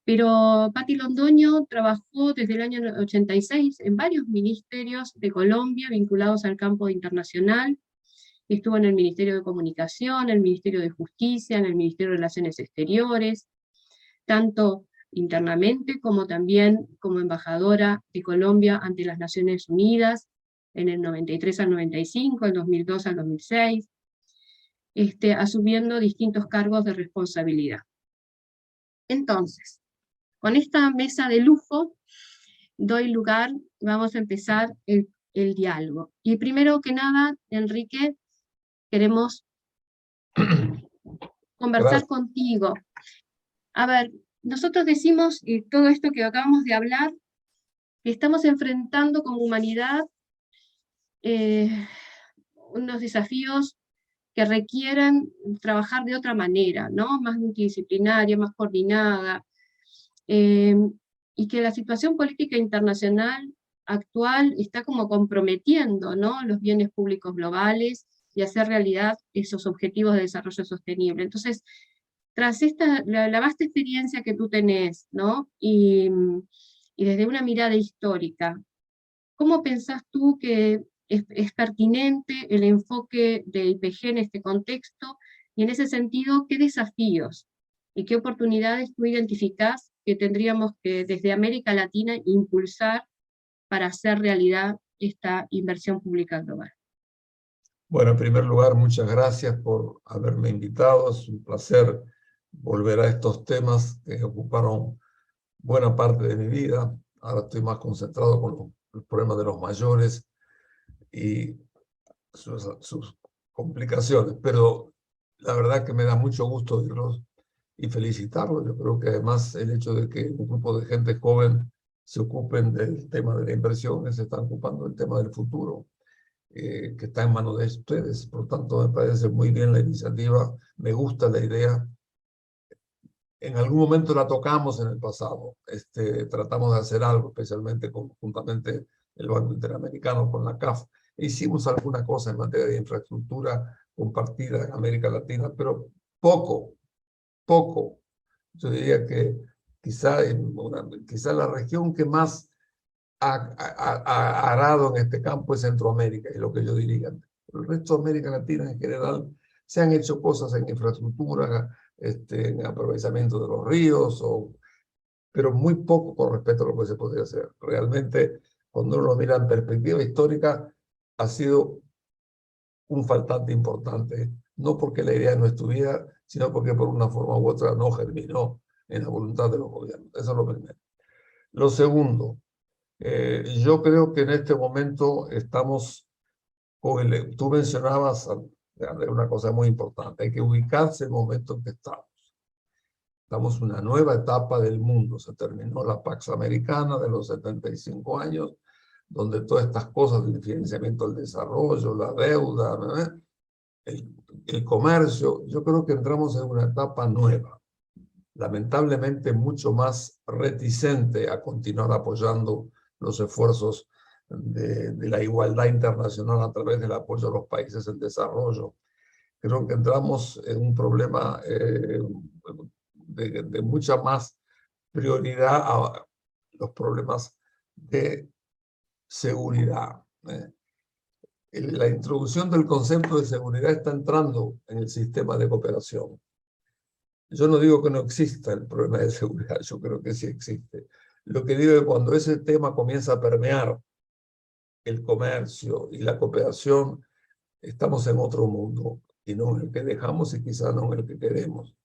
pero Patti Londoño trabajó desde el año 86 en varios ministerios de Colombia vinculados al campo internacional. Estuvo en el Ministerio de Comunicación, el Ministerio de Justicia, en el Ministerio de Relaciones Exteriores, tanto internamente como también como embajadora de Colombia ante las Naciones Unidas, en el 93 al 95, el 2002 al 2006, asumiendo distintos cargos de responsabilidad. Entonces, con esta mesa de lujo, doy lugar, vamos a empezar el diálogo. Y primero que nada, Enrique, queremos conversar contigo. A ver, nosotros decimos, y todo esto que acabamos de hablar, que estamos enfrentando como humanidad unos desafíos que requieren trabajar de otra manera, ¿no? Más multidisciplinaria, más coordinada, y que la situación política internacional actual está como comprometiendo, ¿no?, los bienes públicos globales y hacer realidad esos objetivos de desarrollo sostenible. Entonces, tras la vasta experiencia que tú tenés, ¿no?, y desde una mirada histórica, ¿cómo pensás tú que es pertinente el enfoque de IPG en este contexto? Y en ese sentido, ¿qué desafíos y qué oportunidades tú identificás que tendríamos que desde América Latina impulsar para hacer realidad esta inversión pública global? Bueno, en primer lugar, muchas gracias por haberme invitado. Es un placer volver a estos temas que ocuparon buena parte de mi vida. Ahora estoy más concentrado con los problemas de los mayores y sus complicaciones, pero la verdad que me da mucho gusto oírlos y felicitarlos. Yo creo que además el hecho de que un grupo de gente joven se ocupen del tema de la inversión, se están ocupando del tema del futuro, que está en manos de ustedes. Por tanto, me parece muy bien la iniciativa, me gusta la idea. En algún momento la tocamos en el pasado, tratamos de hacer algo, especialmente conjuntamente el Banco Interamericano con la CAF. Hicimos alguna cosa en materia de infraestructura compartida en América Latina, pero poco. Yo diría que quizá la región que más ha arado en este campo es Centroamérica, es lo que yo diría. El resto de América Latina en general se han hecho cosas en infraestructura, en aprovechamiento de los ríos, pero muy poco con respecto a lo que se podría hacer. Realmente, cuando uno lo mira en perspectiva histórica, ha sido un faltante importante, no porque la idea no estuviera, sino porque por una forma u otra no germinó en la voluntad de los gobiernos. Eso es lo primero. Lo segundo, yo creo que en este momento estamos, tú mencionabas una cosa muy importante, hay que ubicarse en el momento en que estamos. Estamos en una nueva etapa del mundo, se terminó la Pax Americana de los 75 años, donde todas estas cosas del financiamiento del desarrollo, la deuda, el comercio, yo creo que entramos en una etapa nueva, lamentablemente mucho más reticente a continuar apoyando los esfuerzos de la igualdad internacional a través del apoyo a los países en desarrollo. Creo que entramos en un problema de mucha más prioridad a los problemas de seguridad. La introducción del concepto de seguridad está entrando en el sistema de cooperación. Yo no digo que no exista el problema de seguridad, yo creo que sí existe. Lo que digo es que cuando ese tema comienza a permear el comercio y la cooperación, estamos en otro mundo, y no en el que dejamos y quizá no en el que queremos.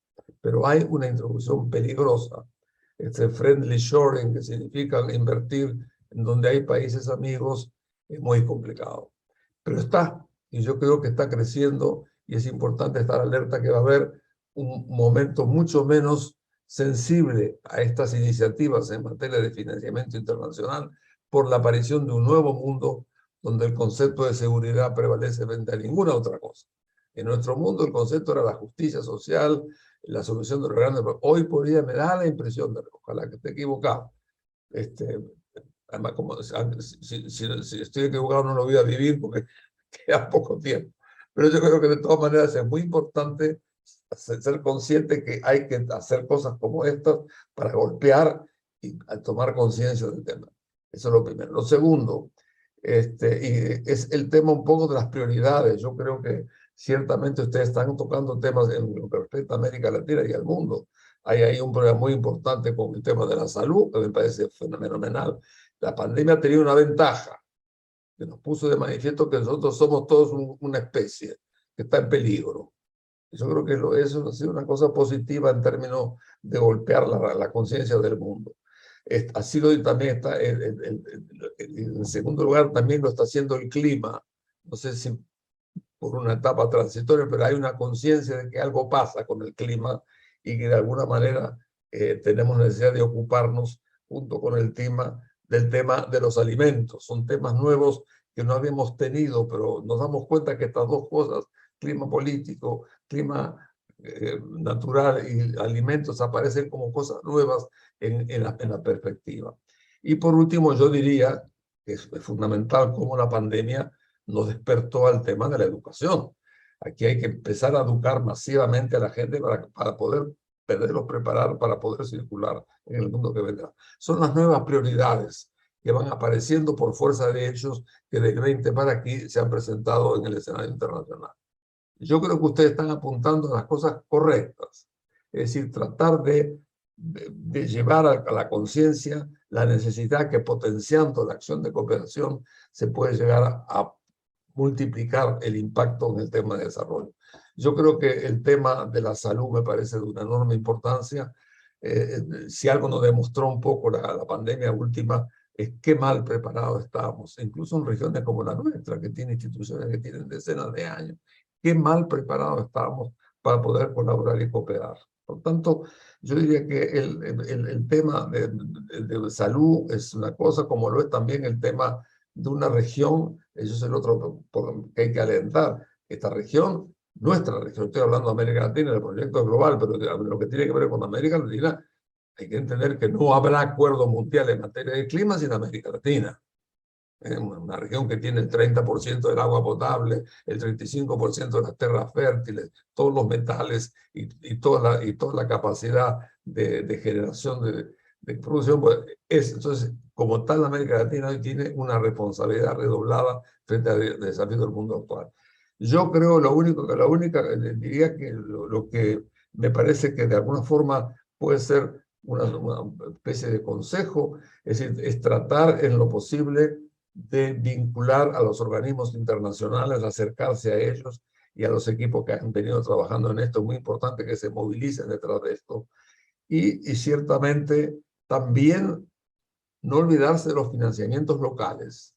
Pero hay una introducción peligrosa friendly shoring, que significa invertir en donde hay países amigos, es muy complicado. Pero está, y yo creo que está creciendo, y es importante estar alerta que va a haber un momento mucho menos sensible a estas iniciativas en materia de financiamiento internacional por la aparición de un nuevo mundo donde el concepto de seguridad prevalece frente a ninguna otra cosa. En nuestro mundo el concepto era la justicia social, la solución de los grandes problemas. Hoy por día me da la impresión, ojalá que esté equivocado, además como si estoy equivocado no lo voy a vivir porque queda poco tiempo, pero yo creo que de todas maneras es muy importante ser consciente que hay que hacer cosas como estas para golpear y tomar conciencia del tema. Eso es lo primero. Lo segundo, y es el tema un poco de las prioridades. Yo creo que ciertamente ustedes están tocando temas en lo que respecta a América Latina y al mundo. Hay ahí un problema muy importante con el tema de la salud, que me parece fenomenal. La pandemia ha tenido una ventaja, que nos puso de manifiesto que nosotros somos todos una especie que está en peligro. Yo creo que eso ha sido una cosa positiva en términos de golpear la conciencia del mundo. Ha sido y también está, en segundo lugar, también lo está haciendo el clima. No sé si por una etapa transitoria, pero hay una conciencia de que algo pasa con el clima y que de alguna manera tenemos necesidad de ocuparnos junto con el tema de los alimentos. Son temas nuevos que no habíamos tenido, pero nos damos cuenta que estas dos cosas, clima político, clima natural y alimentos, aparecen como cosas nuevas en la perspectiva. Y por último, yo diría que es fundamental cómo la pandemia nos despertó al tema de la educación. Aquí hay que empezar a educar masivamente a la gente para poder preparar para poder circular en el mundo que vendrá. Son las nuevas prioridades que van apareciendo por fuerza de hechos que del 20 para aquí se han presentado en el escenario internacional. Yo creo que ustedes están apuntando a las cosas correctas, es decir, tratar de llevar a la conciencia la necesidad que potenciando la acción de cooperación se puede llegar a multiplicar el impacto en el tema de desarrollo. Yo creo que el tema de la salud me parece de una enorme importancia. Si algo nos demostró un poco la pandemia última, es qué mal preparados estábamos, incluso en regiones como la nuestra, que tiene instituciones que tienen decenas de años, qué mal preparados estábamos para poder colaborar y cooperar. Por tanto, yo diría que el tema de salud es una cosa, como lo es también el tema de una región, eso es el otro que hay que alentar. Esta región, nuestra región, estoy hablando de América Latina, del proyecto global, pero lo que tiene que ver con América Latina, hay que entender que no habrá acuerdo mundial en materia de clima sin América Latina. Es una región que tiene el 30% del agua potable, el 35% de las tierras fértiles, todos los metales y toda la capacidad de generación de producción. Pues entonces, como tal, América Latina hoy tiene una responsabilidad redoblada frente al desafío del mundo actual. Yo creo diría que lo que me parece que de alguna forma puede ser una especie de consejo, es decir, es tratar en lo posible de vincular a los organismos internacionales, acercarse a ellos y a los equipos que han venido trabajando en esto. Es muy importante que se movilicen detrás de esto. Y ciertamente también no olvidarse de los financiamientos locales.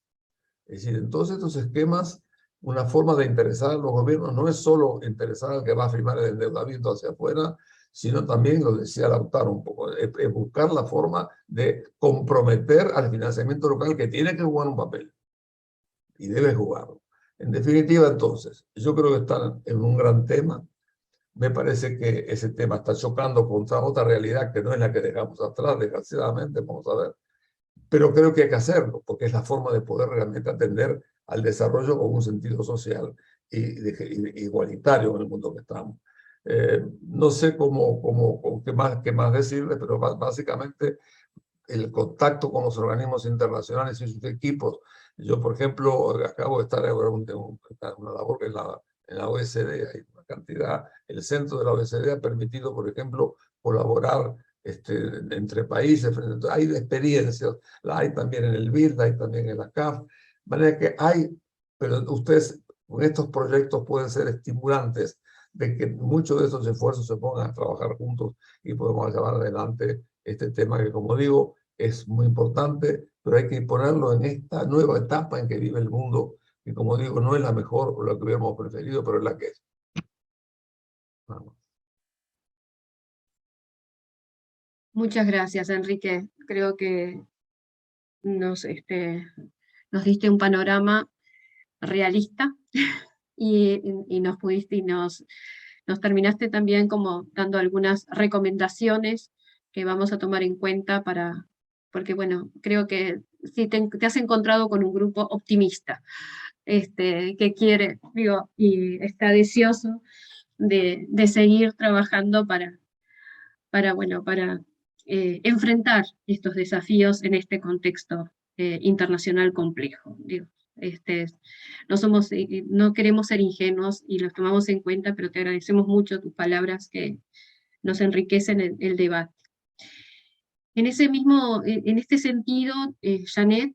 Es decir, en todos estos esquemas, una forma de interesar a los gobiernos no es solo interesar al que va a firmar el endeudamiento hacia afuera, sino también, lo decía Lautaro un poco, es buscar la forma de comprometer al financiamiento local que tiene que jugar un papel y debe jugarlo. En definitiva, entonces, yo creo que están en un gran tema. Me parece que ese tema está chocando contra otra realidad que no es la que dejamos atrás, desgraciadamente, vamos a ver. Pero creo que hay que hacerlo, porque es la forma de poder realmente atender al desarrollo con un sentido social y igualitario en el mundo que estamos. No sé qué más decirles, pero básicamente el contacto con los organismos internacionales y sus equipos. Yo, por ejemplo, acabo de estar en una labor en la OECD, hay una cantidad, el centro de la OECD ha permitido, por ejemplo, colaborar entre países, hay experiencias, la hay también en el BID, hay también en la CAF, de manera que hay, pero ustedes con estos proyectos pueden ser estimulantes de que muchos de esos esfuerzos se pongan a trabajar juntos y podemos llevar adelante este tema que, como digo, es muy importante, pero hay que ponerlo en esta nueva etapa en que vive el mundo, que, como digo, no es la mejor o la que hubiéramos preferido, pero es la que es. Vamos. Muchas gracias, Enrique. Creo que nos diste un panorama realista y nos pudiste y nos terminaste también como dando algunas recomendaciones que vamos a tomar en cuenta porque bueno, creo que sí te has encontrado con un grupo optimista, que quiere, digo, y está deseoso de seguir trabajando para enfrentar estos desafíos en este contexto internacional complejo. Digo, no queremos ser ingenuos y los tomamos en cuenta, pero te agradecemos mucho tus palabras que nos enriquecen el debate. En este sentido, Janet,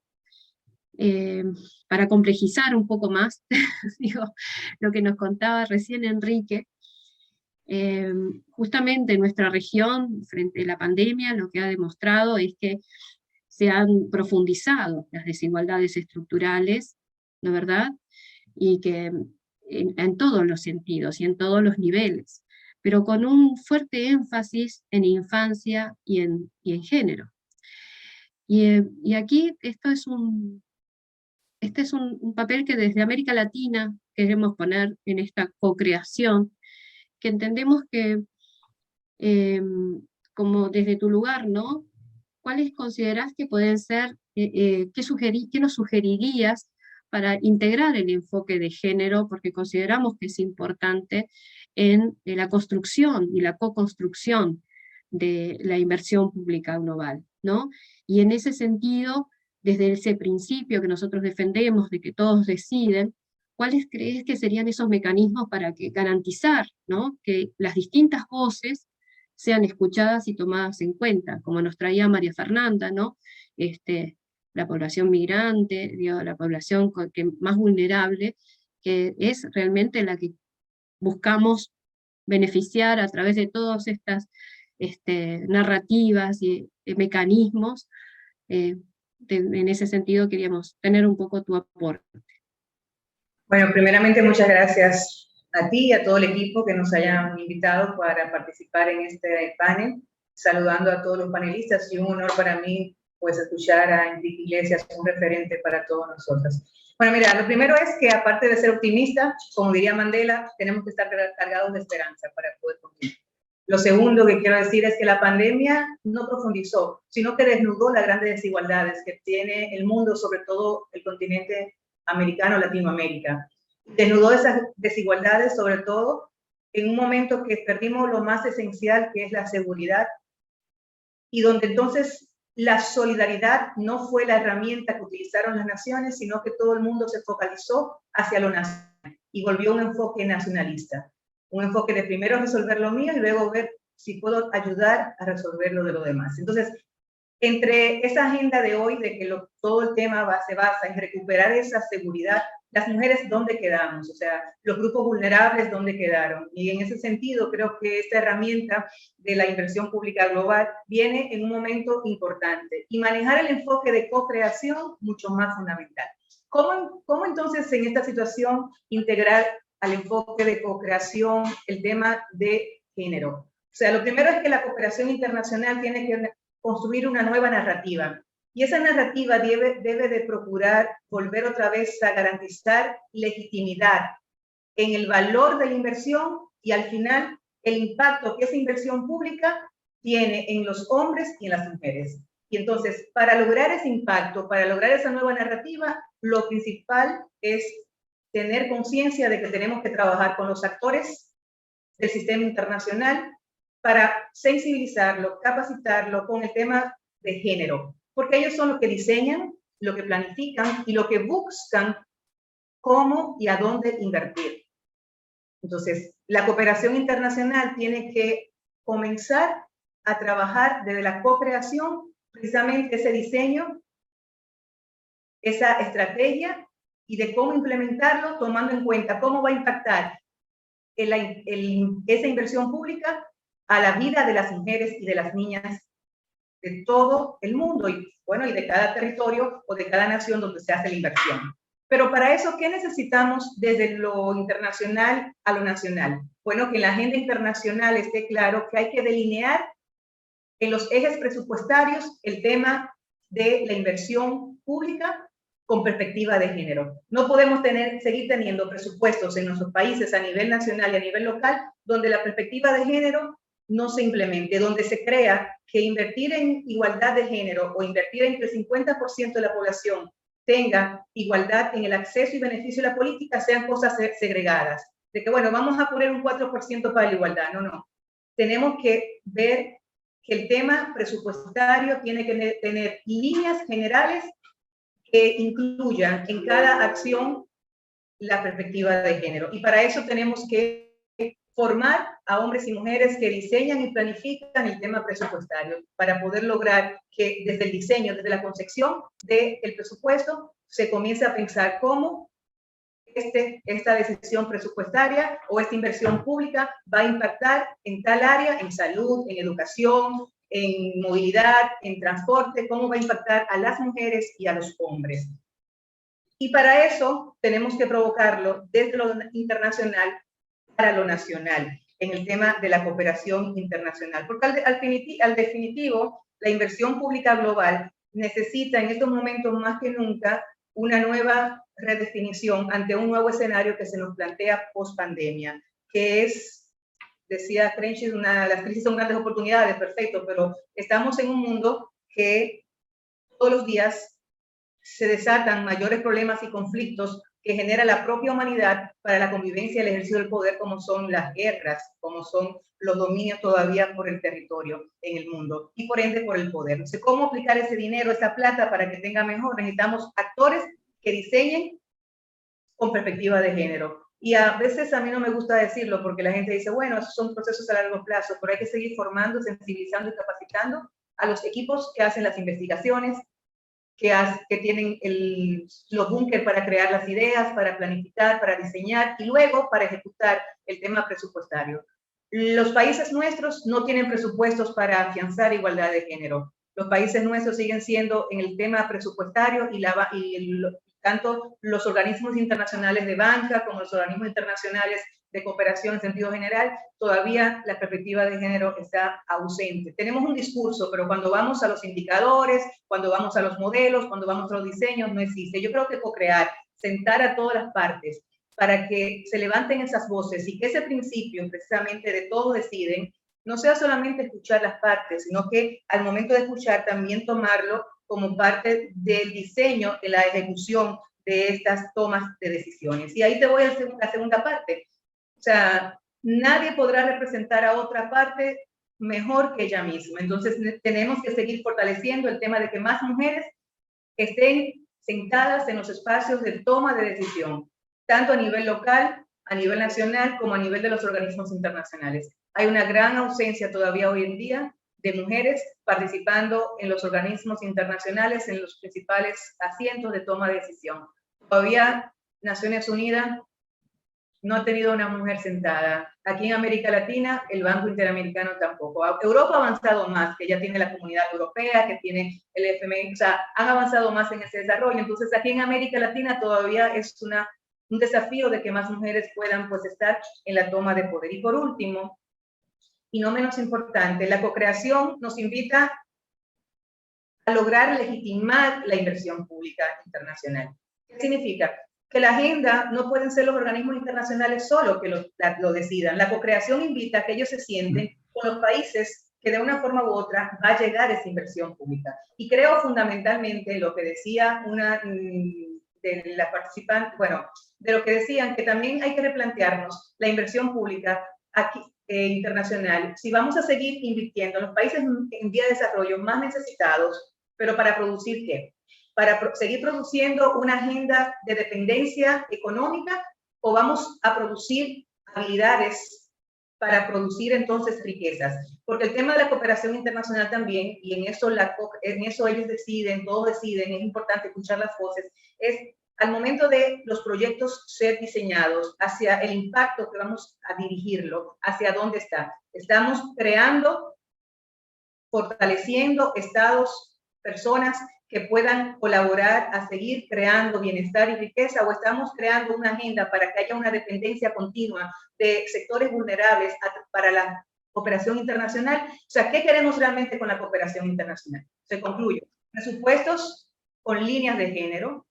para complejizar un poco más, digo, lo que nos contaba recién Enrique, justamente nuestra región, frente a la pandemia, lo que ha demostrado es que se han profundizado las desigualdades estructurales, ¿no es verdad? Y que en todos los sentidos y en todos los niveles, pero con un fuerte énfasis en infancia y en género. Y aquí este es un papel que desde América Latina queremos poner en esta co-creación, que entendemos que, como desde tu lugar, ¿no? ¿Cuáles considerás que pueden ser, qué nos sugerirías para integrar el enfoque de género? Porque consideramos que es importante en la construcción y la co-construcción de la inversión pública global, ¿no? Y en ese sentido, desde ese principio que nosotros defendemos de que todos deciden, ¿cuáles crees que serían esos mecanismos para garantizar, ¿no?, que las distintas voces sean escuchadas y tomadas en cuenta, como nos traía María Fernanda, ¿no? La población migrante, digo, la población más vulnerable, que es realmente la que buscamos beneficiar a través de todas estas narrativas y mecanismos. En ese sentido queríamos tener un poco tu aporte. Bueno, primeramente muchas gracias a ti y a todo el equipo que nos hayan invitado para participar en este panel, saludando a todos los panelistas, y un honor para mí pues escuchar a Enrique Iglesias, un referente para todos nosotros. Bueno, mira, lo primero es que aparte de ser optimista, como diría Mandela, tenemos que estar cargados de esperanza para poder continuar. Lo segundo que quiero decir es que la pandemia no profundizó, sino que desnudó las grandes desigualdades que tiene el mundo, sobre todo el continente americano, Latinoamérica. Desnudó esas desigualdades, sobre todo en un momento que perdimos lo más esencial, que es la seguridad, y donde entonces la solidaridad no fue la herramienta que utilizaron las naciones, sino que todo el mundo se focalizó hacia lo nacional y volvió un enfoque nacionalista. Un enfoque de primero resolver lo mío y luego ver si puedo ayudar a resolver lo de los demás. Entonces, entre esa agenda de hoy de que todo el tema se basa en recuperar esa seguridad, las mujeres, ¿dónde quedamos? O sea, los grupos vulnerables, ¿dónde quedaron? Y en ese sentido, creo que esta herramienta de la inversión pública global viene en un momento importante. Y manejar el enfoque de co-creación, mucho más fundamental. ¿Cómo entonces en esta situación integrar al enfoque de co-creación el tema de género? O sea, lo primero es que la cooperación internacional tiene que construir una nueva narrativa. Y esa narrativa debe de procurar volver otra vez a garantizar legitimidad en el valor de la inversión y al final el impacto que esa inversión pública tiene en los hombres y en las mujeres. Y entonces, para lograr ese impacto, para lograr esa nueva narrativa, lo principal es tener conciencia de que tenemos que trabajar con los actores del sistema internacional para sensibilizarlo, capacitarlo con el tema de género, porque ellos son los que diseñan, lo que planifican y lo que buscan cómo y a dónde invertir. Entonces, la cooperación internacional tiene que comenzar a trabajar desde la co-creación, precisamente ese diseño, esa estrategia y de cómo implementarlo, tomando en cuenta cómo va a impactar esa inversión pública a la vida de las mujeres y de las niñas de todo el mundo y, bueno, y de cada territorio o de cada nación donde se hace la inversión. Pero para eso, ¿qué necesitamos desde lo internacional a lo nacional? Bueno, que en la agenda internacional esté claro que hay que delinear en los ejes presupuestarios el tema de la inversión pública con perspectiva de género. No podemos seguir teniendo presupuestos en nuestros países a nivel nacional y a nivel local donde la perspectiva de género no se implemente, donde se crea que invertir en igualdad de género o invertir en que el 50% de la población tenga igualdad en el acceso y beneficio de la política sean cosas segregadas. De que, bueno, vamos a poner un 4% para la igualdad. No, no. Tenemos que ver que el tema presupuestario tiene que tener líneas generales que incluyan en cada acción la perspectiva de género. Y para eso tenemos que formar a hombres y mujeres que diseñan y planifican el tema presupuestario para poder lograr que desde el diseño, desde la concepción del presupuesto, se comience a pensar cómo esta decisión presupuestaria o esta inversión pública va a impactar en tal área, en salud, en educación, en movilidad, en transporte, cómo va a impactar a las mujeres y a los hombres. Y para eso tenemos que provocarlo desde lo internacional para lo nacional, en el tema de la cooperación internacional. Porque al definitivo, la inversión pública global necesita en estos momentos más que nunca una nueva redefinición ante un nuevo escenario que se nos plantea post-pandemia, que es, decía Frenchy, las crisis son grandes oportunidades, perfecto, pero estamos en un mundo que todos los días se desatan mayores problemas y conflictos que genera la propia humanidad para la convivencia y el ejercicio del poder, como son las guerras, como son los dominios todavía por el territorio en el mundo y por ende por el poder. No sé cómo aplicar ese dinero, esa plata para que tenga mejor. Necesitamos actores que diseñen con perspectiva de género. Y a veces a mí no me gusta decirlo porque la gente dice, bueno, esos son procesos a largo plazo, pero hay que seguir formando, sensibilizando y capacitando a los equipos que hacen las investigaciones, que tienen los búnker para crear las ideas, para planificar, para diseñar y luego para ejecutar el tema presupuestario. Los países nuestros no tienen presupuestos para afianzar igualdad de género. Los países nuestros siguen siendo en el tema presupuestario tanto los organismos internacionales de banca como los organismos internacionales de cooperación en sentido general, todavía la perspectiva de género está ausente. Tenemos un discurso, pero cuando vamos a los indicadores, cuando vamos a los modelos, cuando vamos a los diseños, no existe. Yo creo que co-crear, sentar a todas las partes para que se levanten esas voces y que ese principio, precisamente de todos deciden, no sea solamente escuchar las partes, sino que al momento de escuchar también tomarlo como parte del diseño, de la ejecución de estas tomas de decisiones. Y ahí te voy a la segunda parte. O sea, nadie podrá representar a otra parte mejor que ella misma. Entonces, tenemos que seguir fortaleciendo el tema de que más mujeres estén sentadas en los espacios de toma de decisión, tanto a nivel local, a nivel nacional, como a nivel de los organismos internacionales. Hay una gran ausencia todavía hoy en día de mujeres participando en los organismos internacionales, en los principales asientos de toma de decisión. Todavía Naciones Unidas no ha tenido una mujer sentada. Aquí en América Latina, el Banco Interamericano tampoco. Europa ha avanzado más, que ya tiene la Comunidad Europea, que tiene el FMI, o sea, han avanzado más en ese desarrollo. Entonces, aquí en América Latina todavía es un desafío de que más mujeres puedan pues estar en la toma de poder. Y por último, y no menos importante, la co-creación nos invita a lograr legitimar la inversión pública internacional. ¿Qué significa? Que la agenda no pueden ser los organismos internacionales solo que lo decidan. La co-creación invita a que ellos se sienten con los países que de una forma u otra va a llegar esa inversión pública. Y creo fundamentalmente lo que decía una de las participantes, bueno, de lo que decían, que también hay que replantearnos la inversión pública aquí, internacional. Si vamos a seguir invirtiendo en los países en vía de desarrollo más necesitados, pero ¿para producir qué? ¿Para seguir produciendo una agenda de dependencia económica o vamos a producir habilidades para producir entonces riquezas? Porque el tema de la cooperación internacional también, y en eso ellos deciden, todos deciden, es importante escuchar las voces, es al momento de los proyectos ser diseñados, hacia el impacto que vamos a dirigirlo, hacia dónde está. Estamos creando, fortaleciendo estados, personas que puedan colaborar a seguir creando bienestar y riqueza, o estamos creando una agenda para que haya una dependencia continua de sectores vulnerables para la cooperación internacional. O sea, ¿qué queremos realmente con la cooperación internacional? Se concluye. Presupuestos con líneas de género,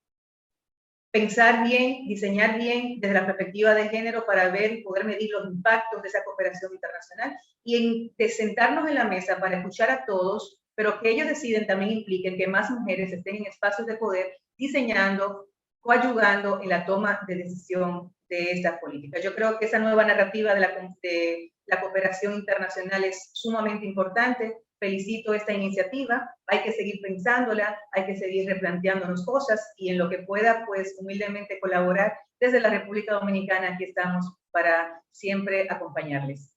pensar bien, diseñar bien desde la perspectiva de género para ver y poder medir los impactos de esa cooperación internacional, y de sentarnos en la mesa para escuchar a todos, pero que ellos deciden también impliquen que más mujeres estén en espacios de poder, diseñando, coayudando en la toma de decisión de estas políticas. Yo creo que esa nueva narrativa de la cooperación internacional es sumamente importante. Felicito esta iniciativa, hay que seguir pensándola, hay que seguir replanteándonos cosas, y en lo que pueda, pues humildemente colaborar desde la República Dominicana. Aquí estamos para siempre acompañarles.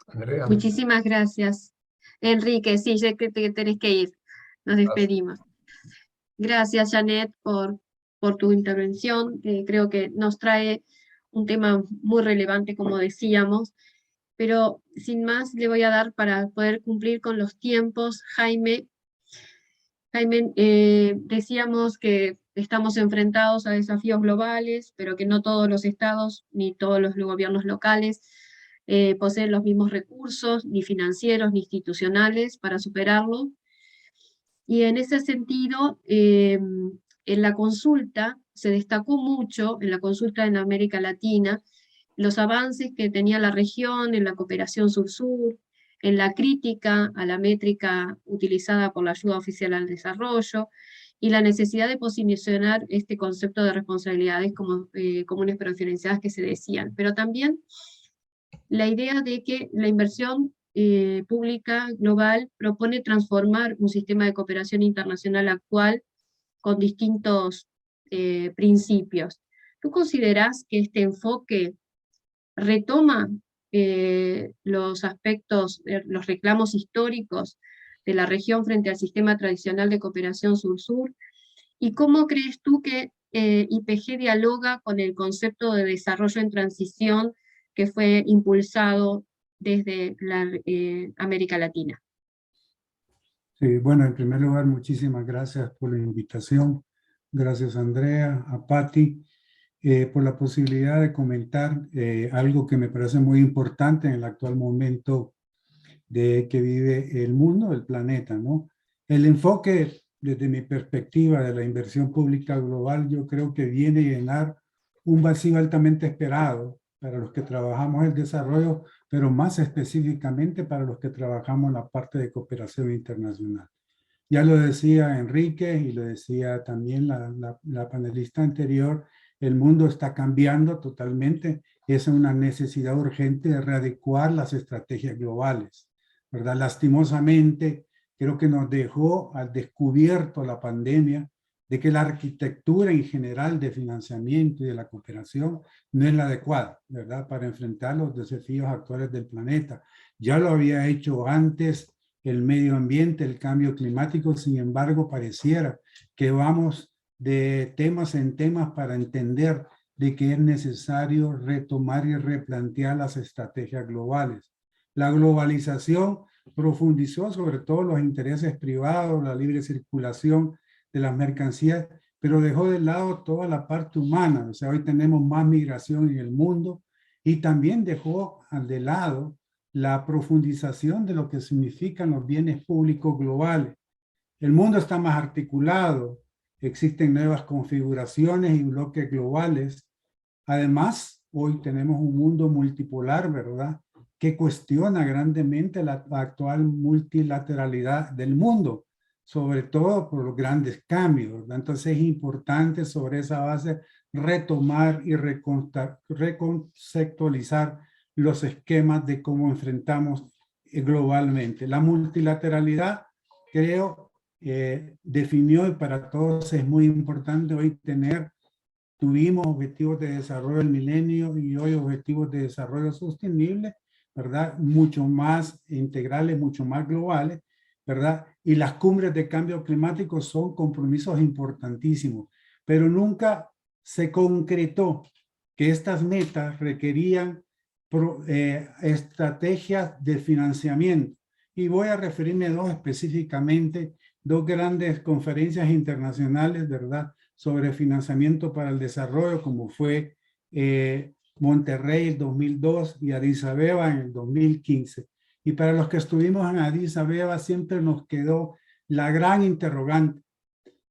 Andrea. Muchísimas gracias. Enrique, sí, sé que te tenés que ir. Nos despedimos. Gracias, Janet, por tu intervención. Creo que nos trae un tema muy relevante, como decíamos, pero sin más le voy a dar, para poder cumplir con los tiempos, Jaime. Jaime, decíamos que estamos enfrentados a desafíos globales, pero que no todos los estados ni todos los gobiernos locales poseen los mismos recursos, ni financieros, ni institucionales, para superarlo. Y en ese sentido, en la consulta se destacó mucho, en la consulta en América Latina, los avances que tenía la región en la cooperación sur-sur, en la crítica a la métrica utilizada por la ayuda oficial al desarrollo, y la necesidad de posicionar este concepto de responsabilidades comunes pero diferenciadas que se decían. Pero también la idea de que la inversión pública global propone transformar un sistema de cooperación internacional actual con distintos principios. ¿Tú considerás que este enfoque retoma los aspectos, los reclamos históricos de la región frente al sistema tradicional de cooperación sur-sur? ¿Y cómo crees tú que IPG dialoga con el concepto de desarrollo en transición que fue impulsado desde la América Latina? Sí, bueno, en primer lugar, muchísimas gracias por la invitación. Gracias, Andrea, a Patti, por la posibilidad de comentar algo que me parece muy importante en el actual momento que vive el mundo, el planeta, ¿no? El enfoque, desde mi perspectiva de la inversión pública global, yo creo que viene a llenar un vacío altamente esperado para los que trabajamos el desarrollo, pero más específicamente para los que trabajamos en la parte de cooperación internacional. Ya lo decía Enrique y lo decía también la panelista anterior, el mundo está cambiando totalmente. Es una necesidad urgente de readecuar las estrategias globales, ¿verdad? Lastimosamente, creo que nos dejó al descubierto la pandemia de que la arquitectura en general de financiamiento y de la cooperación no es la adecuada, ¿verdad?, para enfrentar los desafíos actuales del planeta. Ya lo había hecho antes el medio ambiente, el cambio climático, sin embargo, pareciera que vamos de temas en temas para entender de que es necesario retomar y replantear las estrategias globales. La globalización profundizó sobre todo los intereses privados, la libre circulación de las mercancías, pero dejó de lado toda la parte humana. O sea, hoy tenemos más migración en el mundo, y también dejó de lado la profundización de lo que significan los bienes públicos globales. El mundo está más articulado, existen nuevas configuraciones y bloques globales. Además, hoy tenemos un mundo multipolar, ¿verdad?, que cuestiona grandemente la actual multilateralidad del mundo, sobre todo por los grandes cambios, ¿verdad? Entonces es importante sobre esa base retomar y reconceptualizar los esquemas de cómo enfrentamos globalmente. La multilateralidad, creo, definió, y para todos es muy importante hoy tuvimos objetivos de desarrollo del milenio y hoy objetivos de desarrollo sostenible, ¿verdad?, mucho más integrales, mucho más globales, ¿verdad? Y las cumbres de cambio climático son compromisos importantísimos. pero nunca se concretó que estas metas requerían estrategias de financiamiento. Y voy a referirme a dos específicamente, dos grandes conferencias internacionales, ¿verdad?, sobre financiamiento para el desarrollo, como fue Monterrey en 2002 y Addis Abeba en el 2015. Y para los que estuvimos en Addis Abeba siempre nos quedó la gran interrogante.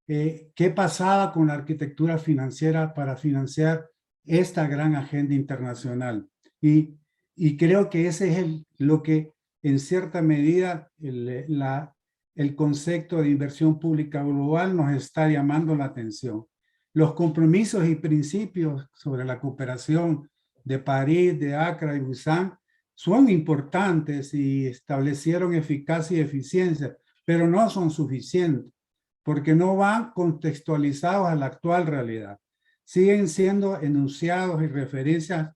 ¿Qué pasaba con la arquitectura financiera para financiar esta gran agenda internacional? Y creo que ese es lo que en cierta medida el concepto de inversión pública global nos está llamando la atención. Los compromisos y principios sobre la cooperación de París, de Accra y Busan son importantes y establecieron eficacia y eficiencia, pero no son suficientes porque no van contextualizados a la actual realidad. Siguen siendo enunciados y referencias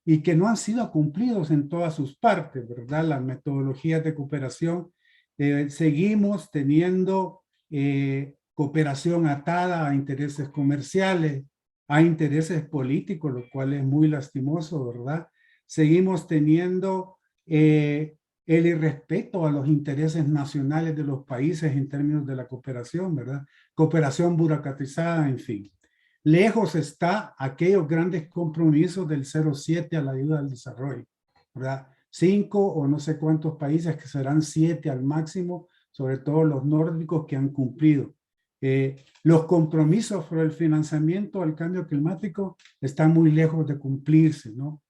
y que no han sido cumplidos en todas sus partes, ¿verdad? Las metodologías de cooperación, seguimos teniendo cooperación atada a intereses comerciales, a intereses políticos, lo cual es muy lastimoso, ¿verdad? Seguimos teniendo el irrespeto a los intereses nacionales de los países en términos de la cooperación, ¿verdad? Cooperación burocratizada, en fin. Lejos está aquellos grandes compromisos del 0,7 a la ayuda al desarrollo, ¿verdad? 5 o no sé cuántos países, que serán 7 al máximo, sobre todo los nórdicos, que han cumplido. Los compromisos por el financiamiento al cambio climático están muy lejos de cumplirse, ¿no?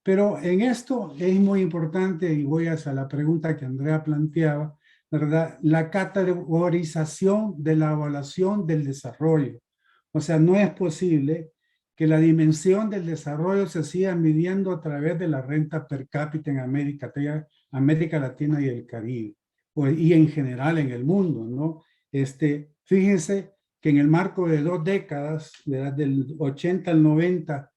Pero en esto es muy importante, y voy hacia la pregunta que Andrea planteaba, ¿verdad? La categorización de la evaluación del desarrollo. O sea, no es posible que la dimensión del desarrollo se siga midiendo a través de la renta per cápita en América Latina y el Caribe, y en general en el mundo, ¿no? Fíjense que en el marco de 2 décadas, del 80 al 90,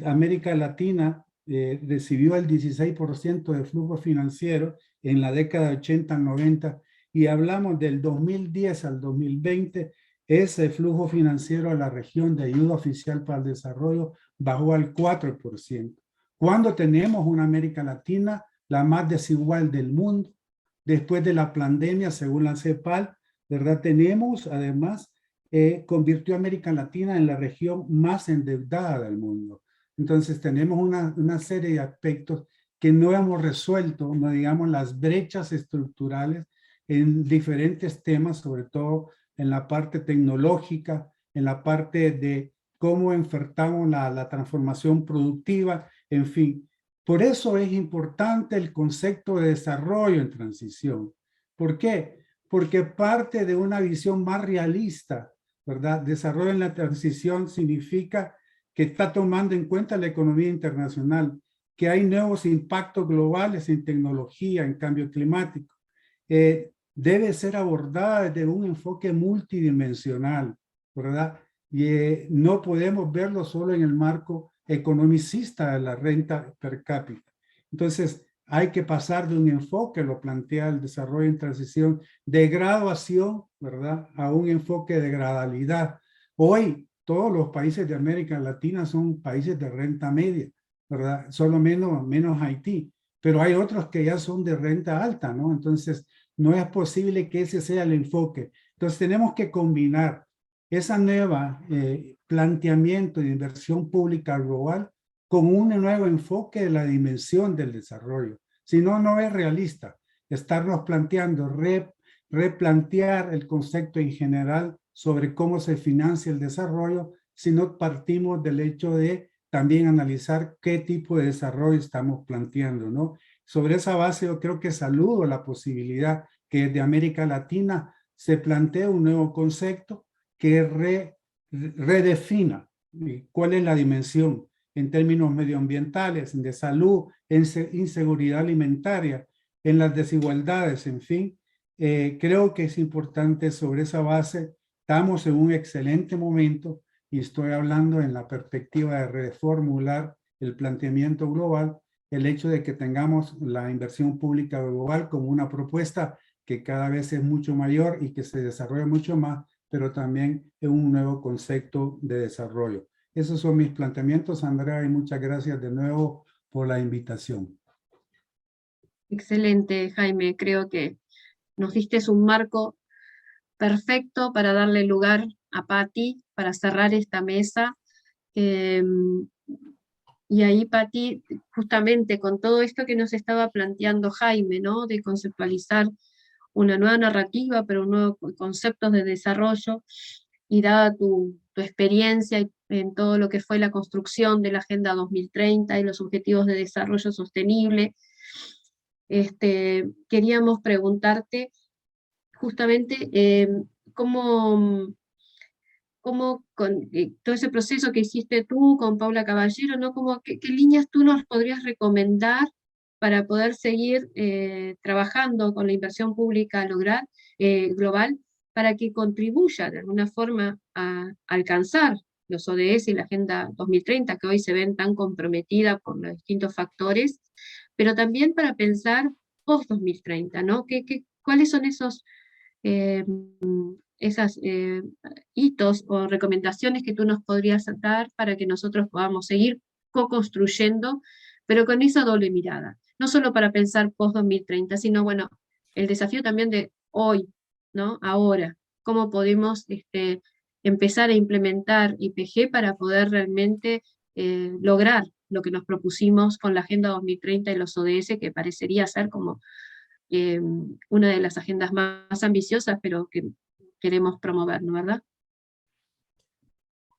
América Latina recibió el 16% de flujo financiero en la década de 80 al 90, y hablamos del 2010 al 2020, ese flujo financiero a la región de ayuda oficial para el desarrollo bajó al 4%. Cuando tenemos una América Latina la más desigual del mundo, después de la pandemia, según la CEPAL, ¿verdad? Tenemos, además, convirtió a América Latina en la región más endeudada del mundo. Entonces, tenemos una serie de aspectos que no hemos resuelto, no digamos las brechas estructurales en diferentes temas, sobre todo en la parte tecnológica, en la parte de cómo enfrentamos la transformación productiva, en fin. Por eso es importante el concepto de desarrollo en transición. ¿Por qué? Porque parte de una visión más realista, ¿verdad? Desarrollo en la transición significa que está tomando en cuenta la economía internacional, que hay nuevos impactos globales en tecnología, en cambio climático. Debe ser abordada desde un enfoque multidimensional, ¿verdad? Y no podemos verlo solo en el marco economicista de la renta per cápita. Entonces, hay que pasar de un enfoque, lo plantea el desarrollo en transición, de graduación, ¿verdad?, a un enfoque de gradalidad. Hoy, todos los países de América Latina son países de renta media, ¿verdad? Solo menos Haití, pero hay otros que ya son de renta alta, ¿no? Entonces, no es posible que ese sea el enfoque. Entonces, tenemos que combinar esa nueva planteamiento de inversión pública global con un nuevo enfoque de la dimensión del desarrollo. Si no, no es realista estarnos planteando, replantear el concepto en general sobre cómo se financia el desarrollo, si no partimos del hecho de también analizar qué tipo de desarrollo estamos planteando, ¿no? Sobre esa base yo creo que saludo la posibilidad que desde América Latina se plantee un nuevo concepto que redefina cuál es la dimensión en términos medioambientales, de salud, en inseguridad alimentaria, en las desigualdades, en fin. Creo que es importante sobre esa base. Estamos en un excelente momento y estoy hablando en la perspectiva de reformular el planteamiento global, el hecho de que tengamos la inversión pública global como una propuesta que cada vez es mucho mayor y que se desarrolla mucho más, pero también en un nuevo concepto de desarrollo. Esos son mis planteamientos, Andrea, y muchas gracias de nuevo por la invitación. Excelente, Jaime. Creo que nos diste un marco perfecto para darle lugar a Patti, para cerrar esta mesa. Y ahí, Patti, justamente con todo esto que nos estaba planteando Jaime, ¿no? De conceptualizar una nueva narrativa, pero nuevos conceptos de desarrollo, y dada tu experiencia en todo lo que fue la construcción de la Agenda 2030 y los Objetivos de Desarrollo Sostenible, queríamos preguntarte justamente cómo con todo ese proceso que hiciste tú con Paula Caballero, ¿no? ¿Qué líneas tú nos podrías recomendar para poder seguir trabajando con la inversión pública global, para que contribuya de alguna forma a alcanzar los ODS y la Agenda 2030, que hoy se ven tan comprometidas por los distintos factores, pero también para pensar post-2030, ¿no? ¿Cuáles son esos hitos o recomendaciones que tú nos podrías dar para que nosotros podamos seguir co-construyendo, pero con esa doble mirada? No solo para pensar post-2030, sino, bueno, el desafío también de hoy, ¿no? Ahora, cómo podemos empezar a implementar IPG para poder realmente lograr lo que nos propusimos con la Agenda 2030 y los ODS, que parecería ser como una de las agendas más ambiciosas, pero que queremos promover, ¿no, verdad?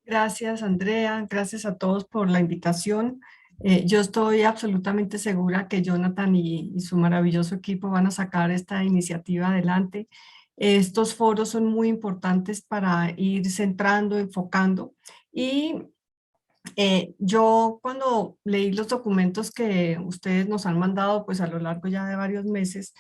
Gracias, Andrea. Gracias a todos por la invitación. Yo estoy absolutamente segura que Jonathan y su maravilloso equipo van a sacar esta iniciativa adelante. Estos foros son muy importantes para ir centrando, enfocando. Y yo cuando leí los documentos que ustedes nos han mandado pues a lo largo ya de varios meses,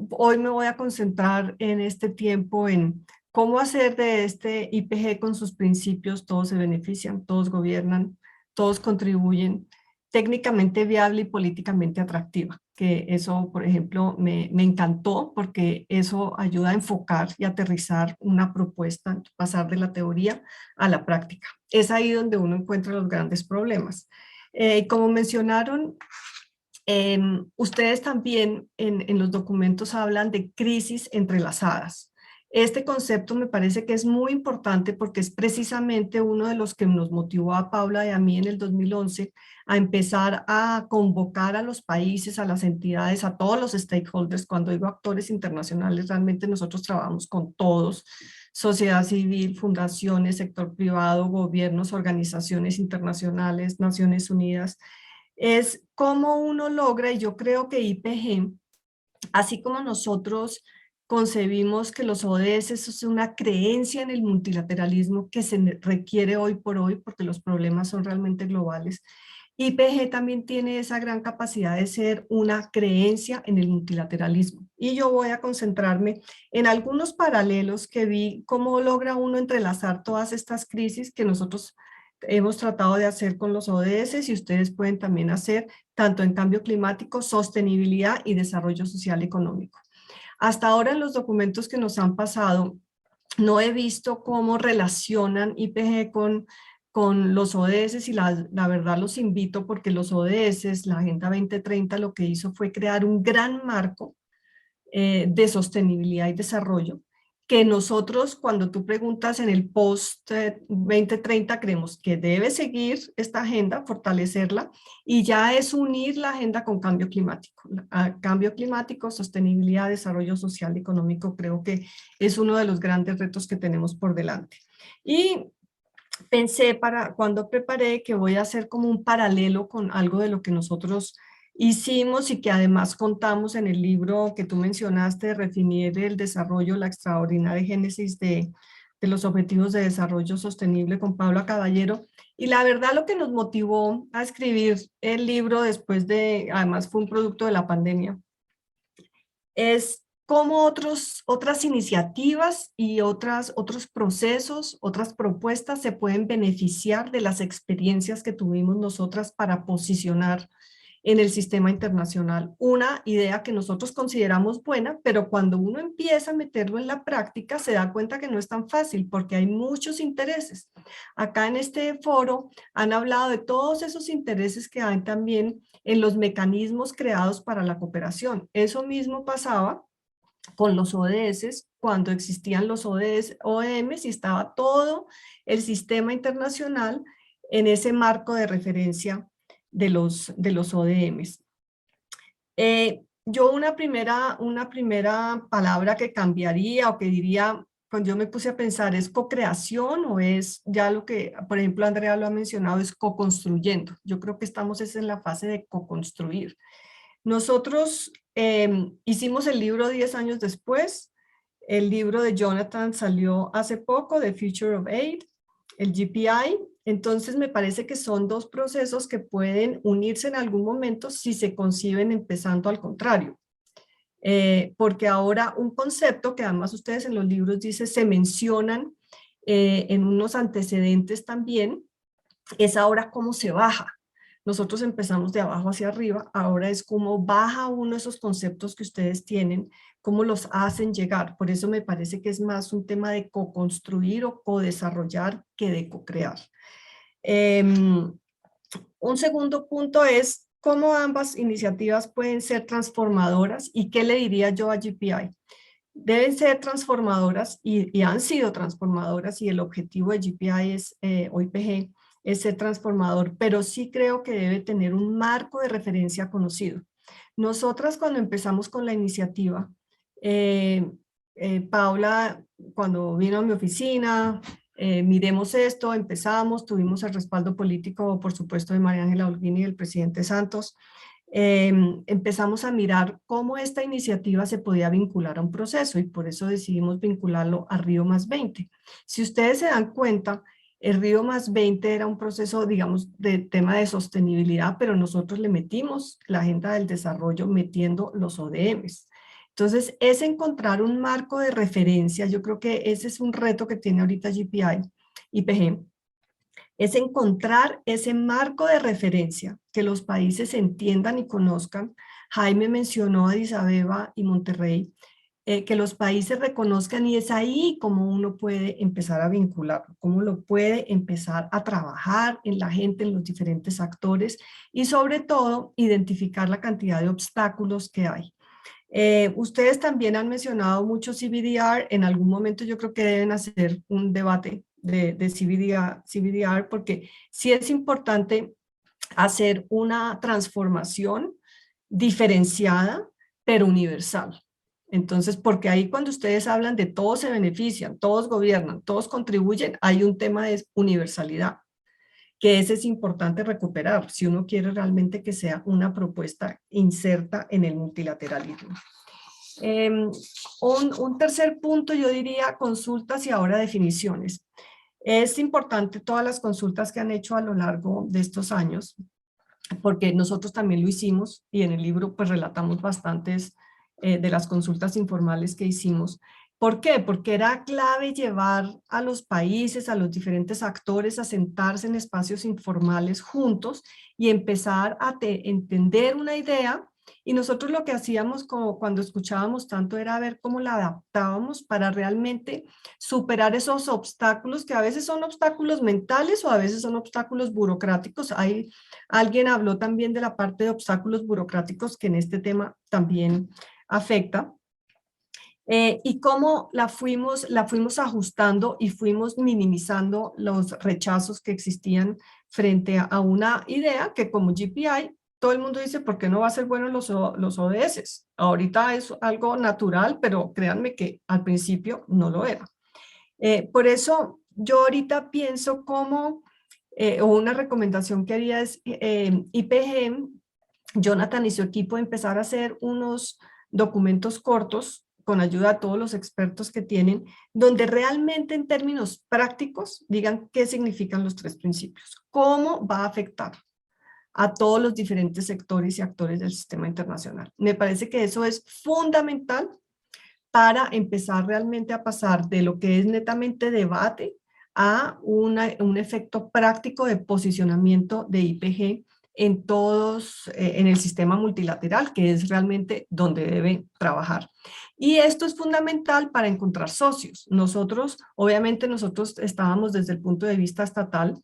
hoy me voy a concentrar en este tiempo en cómo hacer de este IPG con sus principios, todos se benefician, todos gobiernan, todos contribuyen, técnicamente viable y políticamente atractiva, que eso, por ejemplo, me encantó porque eso ayuda a enfocar y aterrizar una propuesta, pasar de la teoría a la práctica. Es ahí donde uno encuentra los grandes problemas. Como mencionaron, ustedes también en los documentos hablan de crisis entrelazadas. Este concepto me parece que es muy importante porque es precisamente uno de los que nos motivó a Paula y a mí en el 2011 a empezar a convocar a los países, a las entidades, a todos los stakeholders. Cuando digo actores internacionales, realmente nosotros trabajamos con todos: sociedad civil, fundaciones, sector privado, gobiernos, organizaciones internacionales, Naciones Unidas. Es cómo uno logra, y yo creo que IPG, así como nosotros concebimos que los ODS es una creencia en el multilateralismo que se requiere hoy por hoy porque los problemas son realmente globales, IPG también tiene esa gran capacidad de ser una creencia en el multilateralismo. Y yo voy a concentrarme en algunos paralelos que vi, cómo logra uno entrelazar todas estas crisis que nosotros hemos tratado de hacer con los ODS y ustedes pueden también hacer tanto en cambio climático, sostenibilidad y desarrollo social y económico. Hasta ahora en los documentos que nos han pasado no he visto cómo relacionan IPG con los ODS y la verdad los invito porque los ODS, la Agenda 2030 lo que hizo fue crear un gran marco de sostenibilidad y desarrollo que nosotros cuando tú preguntas en el post 2030 creemos que debe seguir esta agenda, fortalecerla y ya es unir la agenda con cambio climático. Cambio climático, sostenibilidad, desarrollo social y económico creo que es uno de los grandes retos que tenemos por delante. Y pensé cuando preparé que voy a hacer como un paralelo con algo de lo que nosotros hicimos y que además contamos en el libro que tú mencionaste, Redefinir el desarrollo, la extraordinaria génesis de los objetivos de desarrollo sostenible con Paula Caballero. Y la verdad lo que nos motivó a escribir el libro después además fue un producto de la pandemia, es cómo otras iniciativas y otros procesos, otras propuestas se pueden beneficiar de las experiencias que tuvimos nosotras para posicionar en el sistema internacional. Una idea que nosotros consideramos buena, pero cuando uno empieza a meterlo en la práctica se da cuenta que no es tan fácil porque hay muchos intereses. Acá en este foro han hablado de todos esos intereses que hay también en los mecanismos creados para la cooperación. Eso mismo pasaba con los ODS, cuando existían los OEMs y estaba todo el sistema internacional en ese marco de referencia de los ODMs. Yo una primera palabra que cambiaría o que diría, cuando yo me puse a pensar, ¿es co-creación o es ya lo que, por ejemplo, Andrea lo ha mencionado, es co-construyendo? Yo creo que estamos en la fase de co-construir. Nosotros hicimos el libro 10 años después. El libro de Jonathan salió hace poco, The Future of Aid, el GPI. Entonces me parece que son dos procesos que pueden unirse en algún momento si se conciben empezando al contrario. Porque ahora un concepto que además ustedes en los libros dicen, se mencionan en unos antecedentes también, es ahora cómo se baja. Nosotros empezamos de abajo hacia arriba, ahora es cómo baja uno esos conceptos que ustedes tienen, cómo los hacen llegar. Por eso me parece que es más un tema de co-construir o co-desarrollar que de co-crear. Un segundo punto es cómo ambas iniciativas pueden ser transformadoras y qué le diría yo a GPI. Deben ser transformadoras y han sido transformadoras y el objetivo de GPI es, o IPG, es ser transformador, pero sí creo que debe tener un marco de referencia conocido. Nosotras cuando empezamos con la iniciativa, Paula, cuando vino a mi oficina, miremos esto, empezamos, tuvimos el respaldo político, por supuesto, de María Ángela Holguín y del presidente Santos. Empezamos a mirar cómo esta iniciativa se podía vincular a un proceso y por eso decidimos vincularlo a Río +20. Si ustedes se dan cuenta, el Río +20 era un proceso, digamos, de tema de sostenibilidad, pero nosotros le metimos la agenda del desarrollo metiendo los ODMs. Entonces, es encontrar un marco de referencia. Yo creo que ese es un reto que tiene ahorita IPG, es encontrar ese marco de referencia, que los países entiendan y conozcan. Jaime mencionó Addis Abeba y Monterrey, que los países reconozcan y es ahí como uno puede empezar a vincularlo, cómo lo puede empezar a trabajar en la gente, en los diferentes actores y sobre todo identificar la cantidad de obstáculos que hay. Ustedes también han mencionado mucho CBDR, en algún momento yo creo que deben hacer un debate de CBDR porque sí es importante hacer una transformación diferenciada pero universal. Entonces, porque ahí cuando ustedes hablan de todos se benefician, todos gobiernan, todos contribuyen, hay un tema de universalidad, que ese es importante recuperar si uno quiere realmente que sea una propuesta inserta en el multilateralismo. Un tercer punto yo diría consultas y ahora definiciones. Es importante todas las consultas que han hecho a lo largo de estos años, porque nosotros también lo hicimos y en el libro pues relatamos bastantes de las consultas informales que hicimos. ¿Por qué? Porque era clave llevar a los países, a los diferentes actores a sentarse en espacios informales juntos y empezar a entender una idea. Y nosotros lo que hacíamos cuando escuchábamos tanto era ver cómo la adaptábamos para realmente superar esos obstáculos que a veces son obstáculos mentales o a veces son obstáculos burocráticos. Alguien habló también de la parte de obstáculos burocráticos que en este tema también afecta. Y cómo la fuimos ajustando y fuimos minimizando los rechazos que existían frente a una idea que como GPI, todo el mundo dice, ¿por qué no va a ser bueno los ODS? Ahorita es algo natural, pero créanme que al principio no lo era. Por eso yo ahorita pienso como, o una recomendación que haría es IPG, Jonathan y su equipo empezar a hacer unos documentos cortos con ayuda de todos los expertos que tienen, donde realmente en términos prácticos digan qué significan los 3 principios, cómo va a afectar a todos los diferentes sectores y actores del sistema internacional. Me parece que eso es fundamental para empezar realmente a pasar de lo que es netamente debate a un efecto práctico de posicionamiento de IPG en todos, en el sistema multilateral, que es realmente donde debe trabajar. Y esto es fundamental para encontrar socios. Nosotros, obviamente nosotros estábamos desde el punto de vista estatal,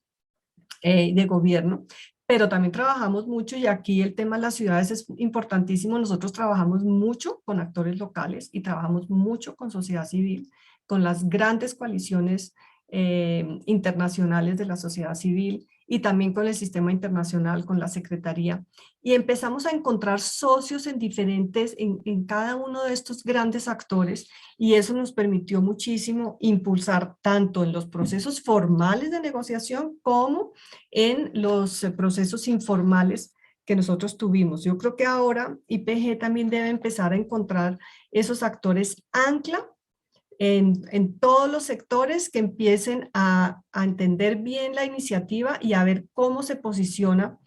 de gobierno, pero también trabajamos mucho, y aquí el tema de las ciudades es importantísimo. Nosotros trabajamos mucho con actores locales y trabajamos mucho con sociedad civil, con las grandes coaliciones internacionales de la sociedad civil, y también con el sistema internacional, con la Secretaría. Y empezamos a encontrar socios en cada uno de estos grandes actores, y eso nos permitió muchísimo impulsar tanto en los procesos formales de negociación como en los procesos informales que nosotros tuvimos. Yo creo que ahora IPG también debe empezar a encontrar esos actores ancla en todos los sectores, que empiecen a entender bien la iniciativa y a ver cómo se posiciona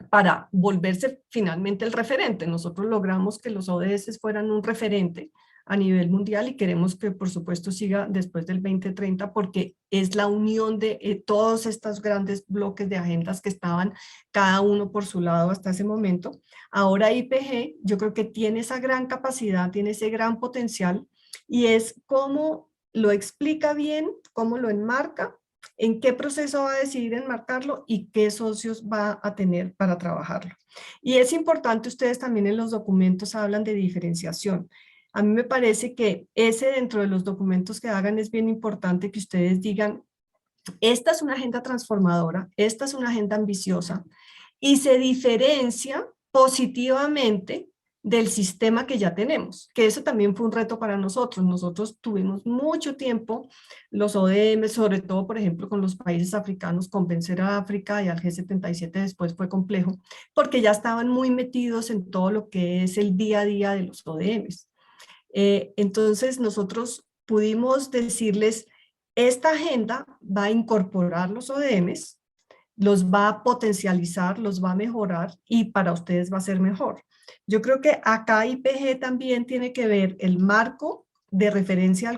para volverse finalmente el referente. Nosotros logramos que los ODS fueran un referente a nivel mundial, y queremos que por supuesto siga después del 2030, porque es la unión de todos estos grandes bloques de agendas que estaban cada uno por su lado hasta ese momento. Ahora IPG yo creo que tiene esa gran capacidad, tiene ese gran potencial, y es cómo lo explica bien, cómo lo enmarca, en qué proceso va a decidir enmarcarlo y qué socios va a tener para trabajarlo. Y es importante, ustedes también en los documentos hablan de diferenciación. A mí me parece que dentro de los documentos que hagan es bien importante que ustedes digan: esta es una agenda transformadora, esta es una agenda ambiciosa, y se diferencia positivamente del sistema que ya tenemos, que eso también fue un reto para nosotros. Nosotros tuvimos mucho tiempo, los ODM, sobre todo, por ejemplo, con los países africanos, convencer a África y al G77 después fue complejo, porque ya estaban muy metidos en todo lo que es el día a día de los ODMs. Entonces nosotros pudimos decirles: esta agenda va a incorporar los ODMs, los va a potencializar, los va a mejorar, y para ustedes va a ser mejor. Yo creo que acá IPG también tiene que ver el marco de referencia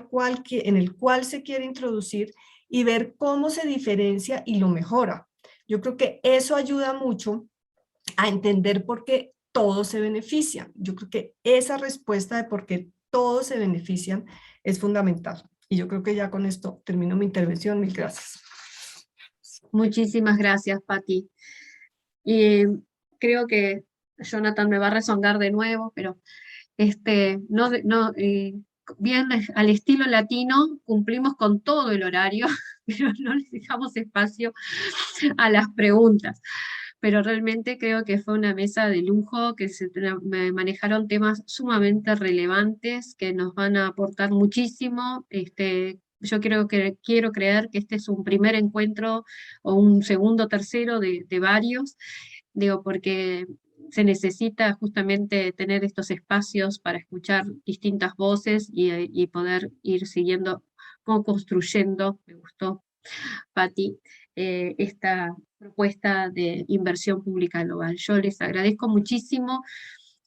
en el cual se quiere introducir, y ver cómo se diferencia y lo mejora. Yo creo que eso ayuda mucho a entender por qué todos se benefician. Yo creo que esa respuesta de por qué todos se benefician es fundamental. Y yo creo que ya con esto termino mi intervención. Mil gracias. Muchísimas gracias, Pati. Y creo que Jonathan me va a rezongar de nuevo, pero bien al estilo latino cumplimos con todo el horario, pero no les dejamos espacio a las preguntas. Pero realmente creo que fue una mesa de lujo, que se manejaron temas sumamente relevantes que nos van a aportar muchísimo. Yo quiero creer que este es un primer encuentro o un segundo, tercero de varios, porque se necesita justamente tener estos espacios para escuchar distintas voces y poder ir siguiendo, construyendo, me gustó, Pati, esta propuesta de inversión pública global. Yo les agradezco muchísimo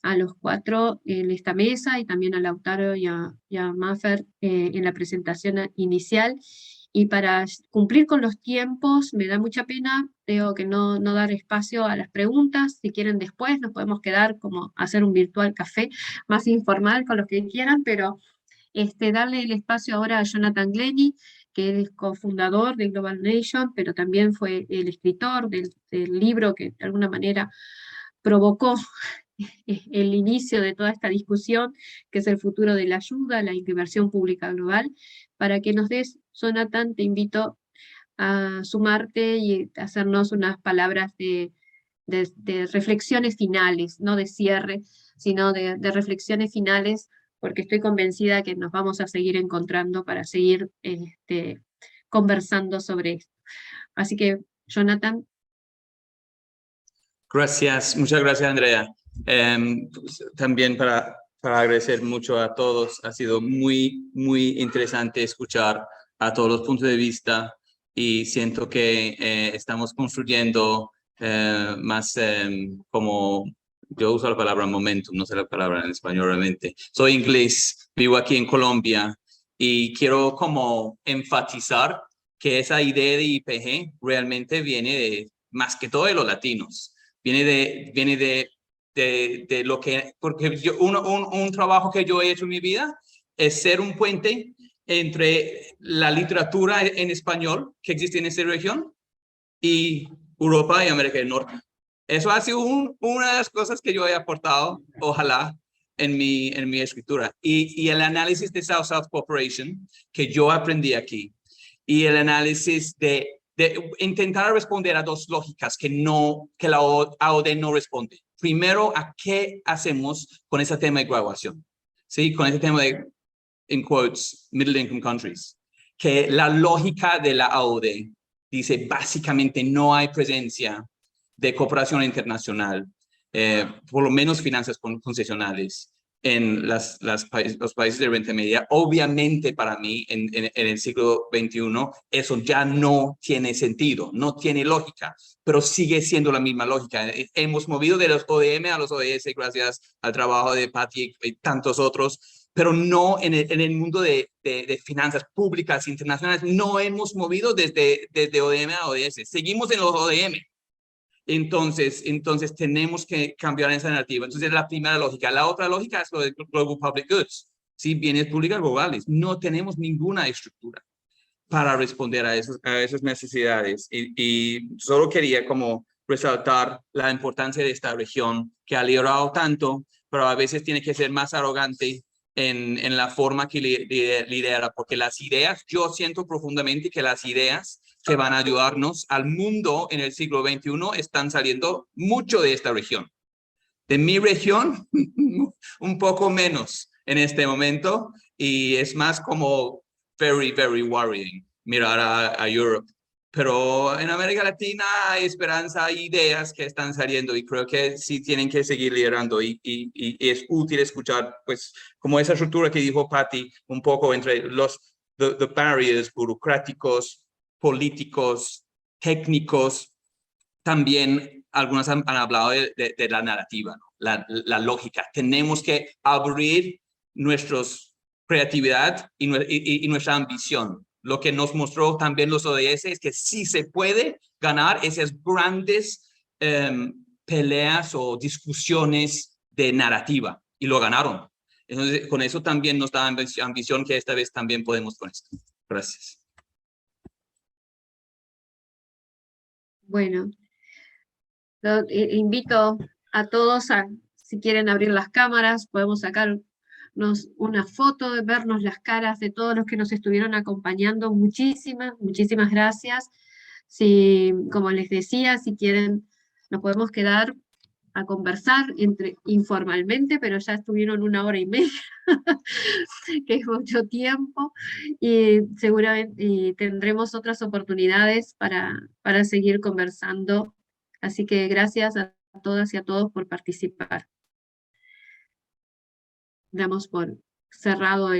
a los cuatro en esta mesa, y también a Lautaro y a Maffer en la presentación inicial. Y para cumplir con los tiempos, me da mucha pena, tengo que no dar espacio a las preguntas. Si quieren después nos podemos quedar como hacer un virtual café más informal con los que quieran, pero darle el espacio ahora a Jonathan Glennie, que es cofundador de Global Nation, pero también fue el escritor del libro que de alguna manera provocó el inicio de toda esta discusión, que es el futuro de la ayuda, la inversión pública global. Para que nos des, Jonathan, te invito a sumarte y hacernos unas palabras de reflexiones finales, no de cierre, sino de reflexiones finales, porque estoy convencida que nos vamos a seguir encontrando para seguir conversando sobre esto. Así que, Jonathan. Gracias, muchas gracias, Andrea. Pues, también para agradecer mucho a todos. Ha sido muy, muy interesante escuchar a todos los puntos de vista, y siento que estamos construyendo más como... Yo uso la palabra momentum, no sé la palabra en español realmente. Soy inglés, vivo aquí en Colombia, y quiero como enfatizar que esa idea de IPG realmente viene más que todo de los latinos. Viene de lo que, porque un trabajo que yo he hecho en mi vida es ser un puente entre la literatura en español que existe en esta región y Europa y América del Norte. Eso ha sido una de las cosas que yo he aportado, ojalá, en mi escritura. Y el análisis de South-South Cooperation que yo aprendí aquí, y el análisis de intentar responder a dos lógicas que la AOD no responde. Primero, ¿a qué hacemos con ese tema de graduación? ¿Sí? Con ese tema de, in quotes, middle income countries. Que la lógica de la AOD dice básicamente no hay presencia de cooperación internacional, por lo menos finanzas concesionales en los países de renta media. Obviamente para mí en el siglo XXI eso ya no tiene sentido, no tiene lógica, pero sigue siendo la misma lógica. Hemos movido de los ODM a los ODS gracias al trabajo de Patty y tantos otros, pero no en el mundo de finanzas públicas internacionales. No hemos movido desde ODM a ODS, seguimos en los ODM. Entonces tenemos que cambiar esa narrativa. Entonces es la primera lógica. La otra lógica es lo de Global Public Goods, ¿sí? Bienes públicos globales. No tenemos ninguna estructura para responder a esas necesidades. Y solo quería como resaltar la importancia de esta región que ha liderado tanto, pero a veces tiene que ser más arrogante en la forma que lidera, porque las ideas, yo siento profundamente que las ideas que van a ayudarnos al mundo en el siglo XXI están saliendo mucho de esta región. De mi región, un poco menos en este momento, y es más como very, very worrying mirar a Europe. Pero en América Latina hay esperanza, hay ideas que están saliendo y creo que sí tienen que seguir liderando y es útil escuchar, pues, como esa estructura que dijo Patty, un poco entre the barriers burocráticos, políticos, técnicos. También algunos han hablado de la narrativa, ¿no? La lógica. Tenemos que abrir nuestra creatividad y nuestra ambición. Lo que nos mostró también los ODS es que sí se puede ganar esas grandes peleas o discusiones de narrativa, y lo ganaron. Entonces, con eso también nos da ambición que esta vez también podemos con esto. Gracias. Bueno, invito a todos si quieren abrir las cámaras, podemos sacarnos una foto, de vernos las caras de todos los que nos estuvieron acompañando. Muchísimas gracias. Si, como les decía, si quieren, nos podemos quedar a conversar informalmente, pero ya estuvieron 1 hora y media, que es mucho tiempo, y seguramente tendremos otras oportunidades para seguir conversando. Así que gracias a todas y a todos por participar. Damos por cerrado